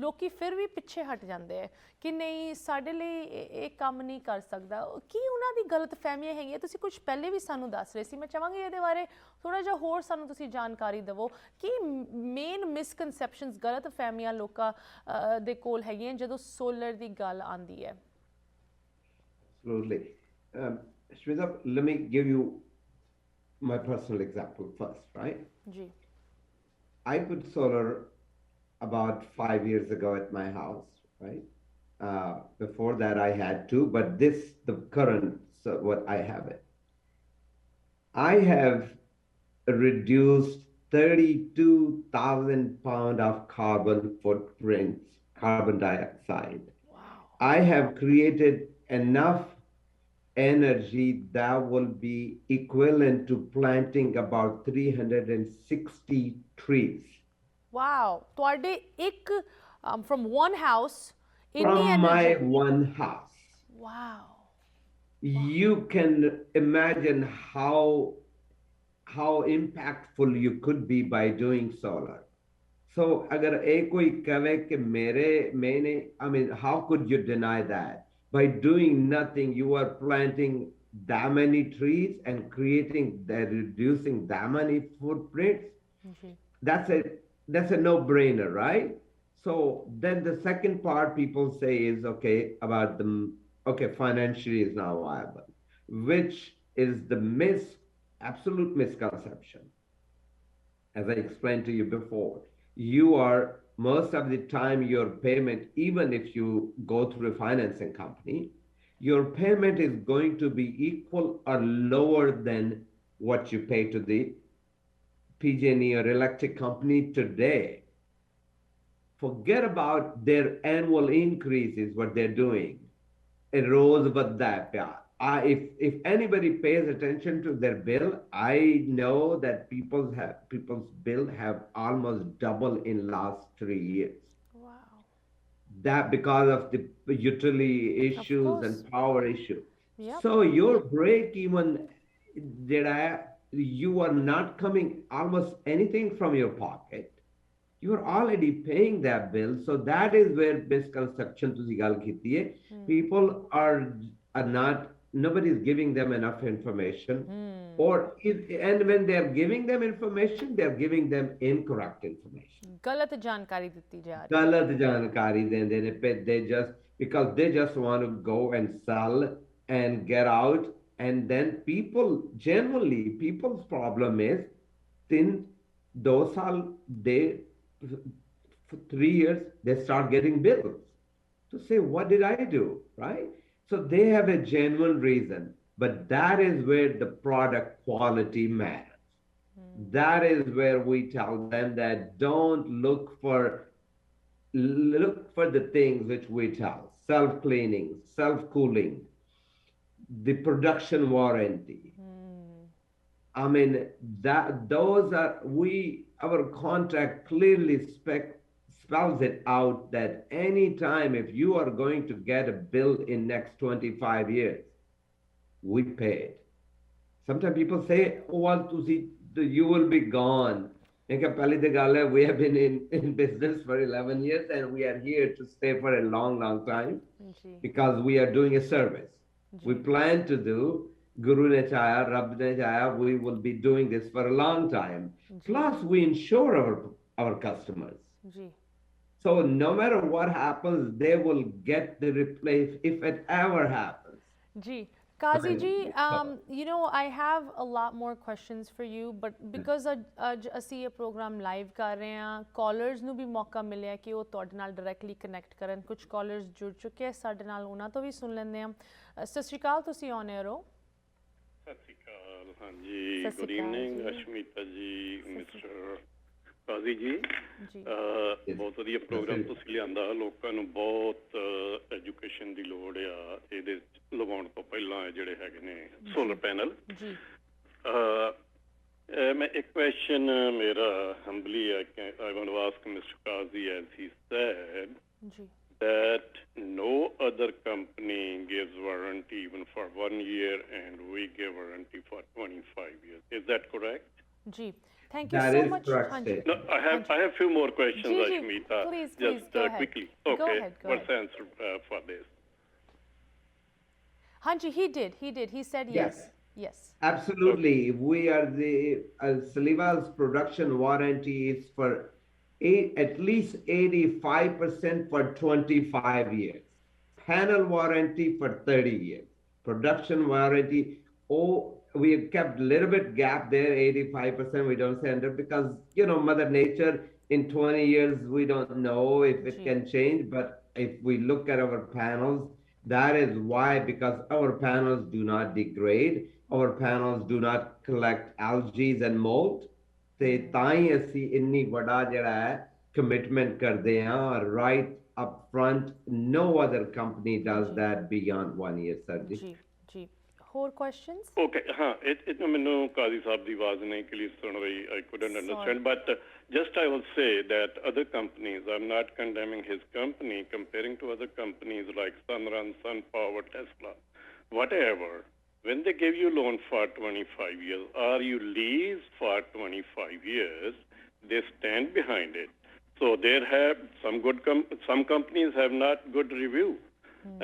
ਲੋਕੀ ਫਿਰ ਵੀ ਪਿੱਛੇ ਹਟ ਜਾਂਦੇ ਹੈ ਕਿ ਨਹੀਂ ਸਾਡੇ ਲਈ ਇਹ ਕੰਮ ਨਹੀਂ ਕਰ ਸਕਦਾ. ਕੀ ਉਹਨਾਂ ਦੀ ਗਲਤ ਫਹਿਮੀਆਂ ਹੈਗੀਆਂ? ਤੁਸੀਂ ਕੁਝ ਪਹਿਲੇ ਵੀ ਸਾਨੂੰ ਦੱਸ ਰਹੇ ਸੀ, ਮੈਂ ਚਾਹਾਂਗੀ ਇਹਦੇ ਬਾਰੇ ਥੋੜ੍ਹਾ ਜਿਹਾ ਹੋਰ ਸਾਨੂੰ ਤੁਸੀਂ ਜਾਣਕਾਰੀ ਦੇਵੋ ਕਿ ਮੇਨ ਮਿਸਕਨਸੈਪਸ਼ਨਸ, ਗਲਤ ਫਹਿਮੀਆਂ ਲੋਕਾਂ ਦੇ ਕੋਲ ਹੈਗੀਆਂ ਜਦੋਂ ਸੋਲਰ ਦੀ ਗੱਲ ਆਉਂਦੀ ਹੈ. Absolutely. Shweta, let me give you my personal example first, right? Ji. I put solar about 5 years ago at my house, right? Before that, I had two, but the current, so what I have it. I have reduced 32,000 pounds of carbon footprints, carbon dioxide. Wow. I have created enough energy that will be equivalent to planting about 360 trees. Wow. ਤੁਹਾਡੇ ਇੱਕ from one house From my one house. Wow. You can imagine how impactful you could be by doing solar. So agar ek koi kave ke I mean, how could you deny that? By doing nothing, you are planting that many trees and reducing that many footprints. Okay. That's a no-brainer, right? So then the second part people say is okay, financially is now viable, which is the absolute misconception. As I explained to you before, you are most of the time your payment, even if you go through a financing company, your payment is going to be equal or lower than what you pay to the PG&E or electric company today forget about their annual increases, what they're doing. It rose with that. Yeah. If anybody pays attention to their bill, I know that people's bill have almost double in last 3 years. Wow. That because of the utility Of issues course. and power issue. Yep. So your break even did you are not coming almost anything from your pocket. You are already paying that bill. So that is where misconception to the ਕੀਤੀ ਹੈ. People are not, nobody is giving them enough information. And when they are giving them information, they are giving them incorrect information. ਗਲਤ ਜਾਣਕਾਰੀ ਦਿੱਤੀ ਜਾ ਰਹੀ ਹੈ ਗਲਤ ਜਾਣਕਾਰੀ ਦਿੰਦੇ ਨੇ they just because they just want to go and sell and get out, and then people's problem is in 2 saal they for 3 years they start getting bills to say what did I do, right? So they have a genuine reason, but that is where the product quality matters. That is where we tell them that don't look for the things which we tell: self-cleaning, self-cooling, the production warranty. I mean, that those are our contract clearly spells it out that anytime if you are going to get a bill in next 25 years, we pay it. Sometimes people say, oh, well, you will be gone. We have been in business for 11 years and we are here to stay for a long, long time because we are doing a service. We plan to do, Guru ne chaya, Rab ne chaya, we will be doing this for a long time. Plus, we insure our customers. So no matter what happens, they will get the replace if it ever happens. Kazi ji, you know, I have a lot more questions for you, but because ਅੱਜ ਅਸੀਂ ਇਹ programme live ਕਰ ਰਹੇ ਹਾਂ, callers ਨੂੰ ਵੀ ਮੌਕਾ ਮਿਲਿਆ ਕਿ ਉਹ ਤੁਹਾਡੇ ਨਾਲ ਡਾਇਰੈਕਟਲੀ ਕਨੈਕਟ ਕਰਨ. ਕੁਝ ਕਾਲਰਸ ਜੁੜ ਚੁੱਕੇ ਆ ਸਾਡੇ ਨਾਲ, ਉਹਨਾਂ ਤੋਂ ਵੀ ਸੁਣ ਲੈਂਦੇ ਹਾਂ. ਸਤਿ ਸ਼੍ਰੀ ਅਕਾਲ, ਤੁਸੀਂ ਔਨ 에ਅਰ ਹੋ. ਸਤਿ ਸ਼੍ਰੀ ਅਕਾਲ. ਹਾਂਜੀ, ਗੁੱਡ ਈਵਨਿੰਗ ਅਸ਼ਮੀਤਾ ਜੀ, ਮਿਸਟਰ ਕਾਜ਼ੀ ਜੀ. ਬਹੁਤ ਵਧੀਆ ਪ੍ਰੋਗਰਾਮ ਤੁਸੀਂ ਲਿਆਂਦਾ. ਲੋਕਾਂ ਨੂੰ ਬਹੁਤ ਐਜੂਕੇਸ਼ਨ ਦੀ ਲੋੜ ਆ ਇਹਦੇ ਲਗਾਉਣ ਤੋਂ ਪਹਿਲਾਂ ਜਿਹੜੇ ਹੈਗੇ ਨੇ ਸੋਲਰ ਪੈਨਲ. ਮੈਂ ਇੱਕ ਕੁਐਸਚਨ ਮੇਰਾ ਹੰਬਲੀ ਹੈ ਕਿ I want to ask Mr. Qazi, as he said that no other company gives warranty even for 1 year and we give warranty for 25 years. Is that correct? Ji. Thank you so much. No, I have few more questions, Aashmeeta. Please, just go quickly. Ahead. Okay. Go ahead. What's the answer for this? Hanji, he did. He said yes. Yes. Absolutely. We are Soleeva's production warranty is for at least 85% for 25 years. Panel warranty for 30 years. Production warranty, we have kept a little bit gap there, 85% we don't send it because, you know, Mother Nature in 20 years, we don't know if it can change. But if we look at our panels, that is why, because our panels do not degrade. Our panels do not collect algae and mold. ਤੇ ਤਾਂ ਹੀ ਅਸੀਂ ਇੰਨੀ ਵੱਡਾ ਜਿਹੜਾ ਹੈ commitment ਕਰਦੇ ਹਾਂ right up front. No other company does that beyond 1 year, sir. ਜੀ. ਹੋਰ questions? Okay, it ਮੈਨੂੰ ਕਾਜ਼ੀ ਸਾਹਿਬ ਦੀ ਆਵਾਜ਼ ਨਹੀਂ ਕਲੀਅਰ ਸੁਣ ਰਹੀ. I couldn't understand. But just I will say that other companies, I'm not condemning his company, comparing to other companies like Sunrun, SunPower, Tesla, whatever. When they give you loan for 25 years or you lease for 25 years, they stand behind it. So there have some companies have not good review.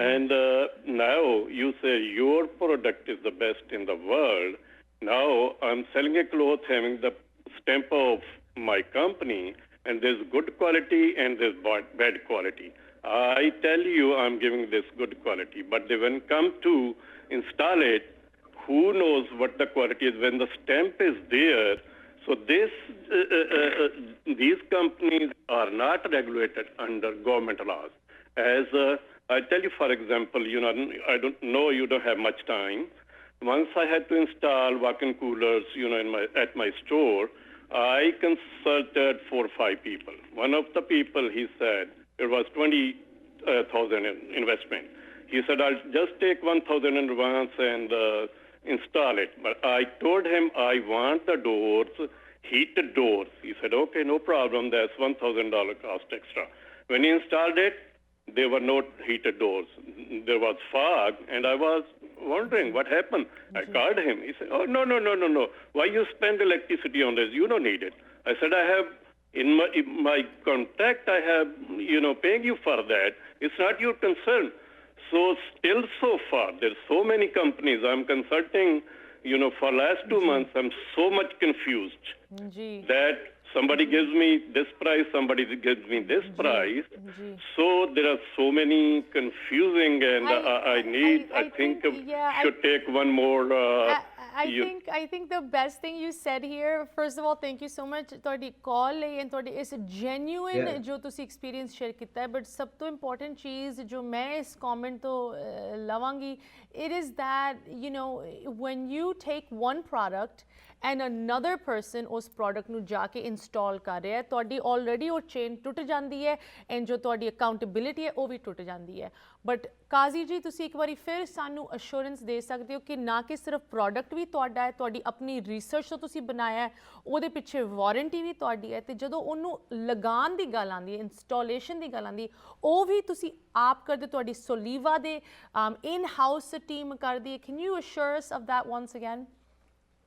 And now you say your product is the best in the world. Now I'm selling a cloth having the stamp of my company, and there's good quality and there's bad quality. I tell you I'm giving this good quality, but they when come to install it, who knows what the quality is when the stamp is there. So these companies are not regulated under government laws. As I tell you, for example, you know, I don't know, you don't have much time. Once I had to install walk-in coolers, you know, at my store. I consulted 4 or 5 people. One of the people, he said, it was 20,000 investment. He said, I'll just take 1,000 in advance and install it. But I told him I want the doors, heated doors. He said, okay, no problem. That's $1,000 cost extra. When he installed it, there were no heated doors. There was fog, and I was wondering what happened. I called him. He said, oh, no. Why you spend electricity on this? You don't need it. I said, I have, in my contract, I have, paying you for that. It's not your concern. So still so far, there's so many companies I'm consulting, for last 2 months, I'm so much confused that somebody gives me this price, somebody gives me this price. So there are so many confusing, and I think should take one more. I think the best thing you said here, first of all, thank you so much ਤੁਹਾਡੀ ਕਾਲ ਲਈ and ਤੁਹਾਡੀ ਇਸ genuine ਜੋ ਤੁਸੀਂ experience share ਕੀਤਾ ਹੈ, but ਸਭ ਤੋਂ important ਚੀਜ਼ ਜੋ ਮੈਂ ਇਸ comment ਤੋਂ ਲਵਾਂਗੀ, it is that, when you take one product and another person ਉਸ product ਨੂੰ ਜਾ ਕੇ install ਕਰ ਰਿਹਾ ਹੈ, ਤੁਹਾਡੀ already ਉਹ chain ਟੁੱਟ ਜਾਂਦੀ ਹੈ and ਜੋ ਤੁਹਾਡੀ accountability ਹੈ ਉਹ ਵੀ ਟੁੱਟ ਜਾਂਦੀ ਹੈ. But ਕਾਜ਼ੀ ਜੀ, ਤੁਸੀਂ ਇੱਕ ਵਾਰੀ ਫਿਰ ਸਾਨੂੰ assurance ਦੇ ਸਕਦੇ ਹੋ ਕਿ ਨਾ ਕਿ ਸਿਰਫ product ਵੀ ਤੁਹਾਡਾ ਹੈ, ਤੁਹਾਡੀ ਆਪਣੀ research ਤੋਂ ਤੁਸੀਂ ਬਣਾਇਆ ਹੈ, ਉਹਦੇ ਪਿੱਛੇ ਵਾਰੰਟੀ ਵੀ ਤੁਹਾਡੀ ਹੈ, ਤੇ ਜਦੋਂ ਉਹਨੂੰ ਲਗਾਉਣ ਦੀ ਗੱਲ ਆਉਂਦੀ ਹੈ, ਇੰਸਟਾਲੇਸ਼ਨ ਦੀ ਗੱਲ ਆਉਂਦੀ ਹੈ, ਉਹ ਵੀ ਤੁਸੀਂ ਆਪ ਕਰਦੇ, ਤੁਹਾਡੀ Soleeva ਦੇ in-house team ਕਰਦੀ ਹੈ. Can you assure us of that once again?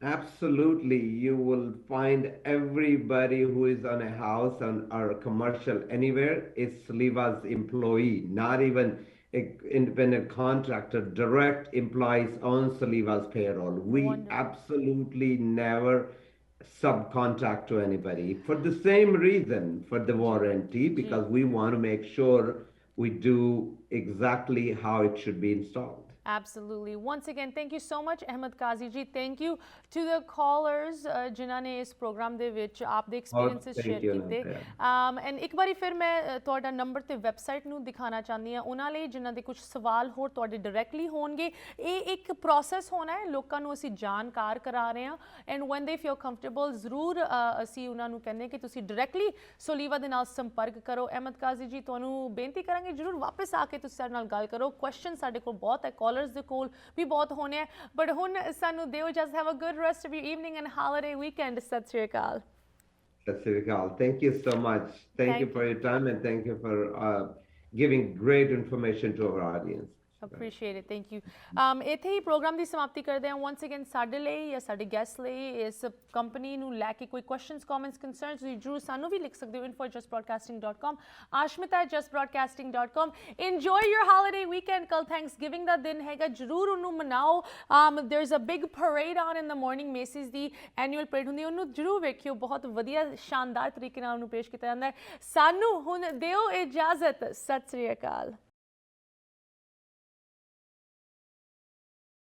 Absolutely. You will find everybody who is on a house or a commercial anywhere is Soleeva's employee, not even an independent contractor, direct employees on Soleeva's payroll. We absolutely never subcontract to anybody for the same reason, for the warranty, because we want to make sure we do exactly how it should be installed. Absolutely. Once again, thank you so much, Ahmed Qazi ji. Thank you to the callers ਜਿਨ੍ਹਾਂ ਨੇ ਇਸ programme ਦੇ ਵਿੱਚ ਆਪਦੇ experiences share ਕੀਤੇ. And ਇੱਕ ਵਾਰੀ ਫਿਰ ਮੈਂ ਤੁਹਾਡਾ ਨੰਬਰ ਤੇ ਵੈਬਸਾਈਟ ਨੂੰ ਦਿਖਾਉਣਾ ਚਾਹੁੰਦੀ ਹਾਂ ਉਹਨਾਂ ਲਈ ਜਿਨ੍ਹਾਂ ਦੇ ਕੁਝ ਸਵਾਲ ਹੋਰ ਤੁਹਾਡੇ ਡਾਇਰੈਕਟਲੀ ਹੋਣਗੇ. ਇਹ ਇੱਕ ਪ੍ਰੋਸੈਸ ਹੋਣਾ ਹੈ, ਲੋਕਾਂ ਨੂੰ ਅਸੀਂ ਜਾਣਕਾਰ ਕਰਾ ਰਹੇ ਹਾਂ, ਐਂਡ ਵੈਨ ਦੇ ਫੀਲ ਕੰਫਰਟੇਬਲ ਜ਼ਰੂਰ ਅਸੀਂ ਉਹਨਾਂ ਨੂੰ ਕਹਿੰਦੇ ਕਿ ਤੁਸੀਂ ਡਾਇਰੈਕਟਲੀ Soleeva ਦੇ ਨਾਲ ਸੰਪਰਕ ਕਰੋ. ਅਹਿਮਦ ਕਾਜ਼ੀ ਜੀ, ਤੁਹਾਨੂੰ ਬੇਨਤੀ ਕਰਾਂਗੇ ਜ਼ਰੂਰ ਵਾਪਸ ਆ ਕੇ ਤੁਸੀਂ ਸਾਡੇ ਨਾਲ ਗੱਲ ਕਰੋ. ਕੁਐਸਚਨ ਸਾਡੇ ਕੋਲ ਬਹੁਤ ਹੈ, ਕਾਲਰਸ ਦੇ ਕੋਲ ਵੀ ਬਹੁਤ ਹੋਣੇ ਹੈ, ਬਟ ਹੁਣ ਸਾਨੂੰ ਦਿਓ ਇਜਾਜ਼ਤ. Have a good rest of your evening and holiday weekend. ਸਤਿ ਸ਼੍ਰੀ ਅਕਾਲ. ਸਤਿ ਸ਼੍ਰੀ ਅਕਾਲ. Thank you so much. Thank you for your time and thank you for giving great information to our audience. Appreciate it. Thank you. ਇੱਥੇ ਹੀ programme ਦੀ ਸਮਾਪਤੀ ਕਰਦੇ ਹਾਂ. once again ਸਾਡੇ ਲਈ ਜਾਂ ਸਾਡੇ ਗੈਸਟ ਲਈ ਇਸ ਕੰਪਨੀ ਨੂੰ ਲੈ ਕੇ ਕੋਈ ਕੁਐਸਚਨਸ, ਕਮੈਂਟਸ, ਕੰਸਰਨਸ ਤੁਸੀਂ ਜ਼ਰੂਰ ਸਾਨੂੰ ਵੀ ਲਿਖ ਸਕਦੇ ਹੋ. info@justbroadcasting.com, aashmeeta@justbroadcasting.com. enjoy your holiday weekend. ਕੱਲ ਥੈਂਕਸਗਿਵਿੰਗ ਦਾ ਦਿਨ ਹੈਗਾ, ਜ਼ਰੂਰ ਉਹਨੂੰ ਮਨਾਓ. there's a big parade on in the morning. Macy's the annual parade ਹੁੰਦੀ, ਉਹਨੂੰ ਜ਼ਰੂਰ ਵੇਖਿਓ. ਬਹੁਤ ਵਧੀਆ ਸ਼ਾਨਦਾਰ ਤਰੀਕੇ ਨਾਲ ਉਹਨੂੰ ਪੇਸ਼ ਕੀਤਾ ਜਾਂਦਾ ਹੈ. ਸਾਨੂੰ ਹੁਣ ਦਿਓ ਇਜਾਜ਼ਤ. ਸਤਿ ਸ਼੍ਰੀ ਅਕਾਲ.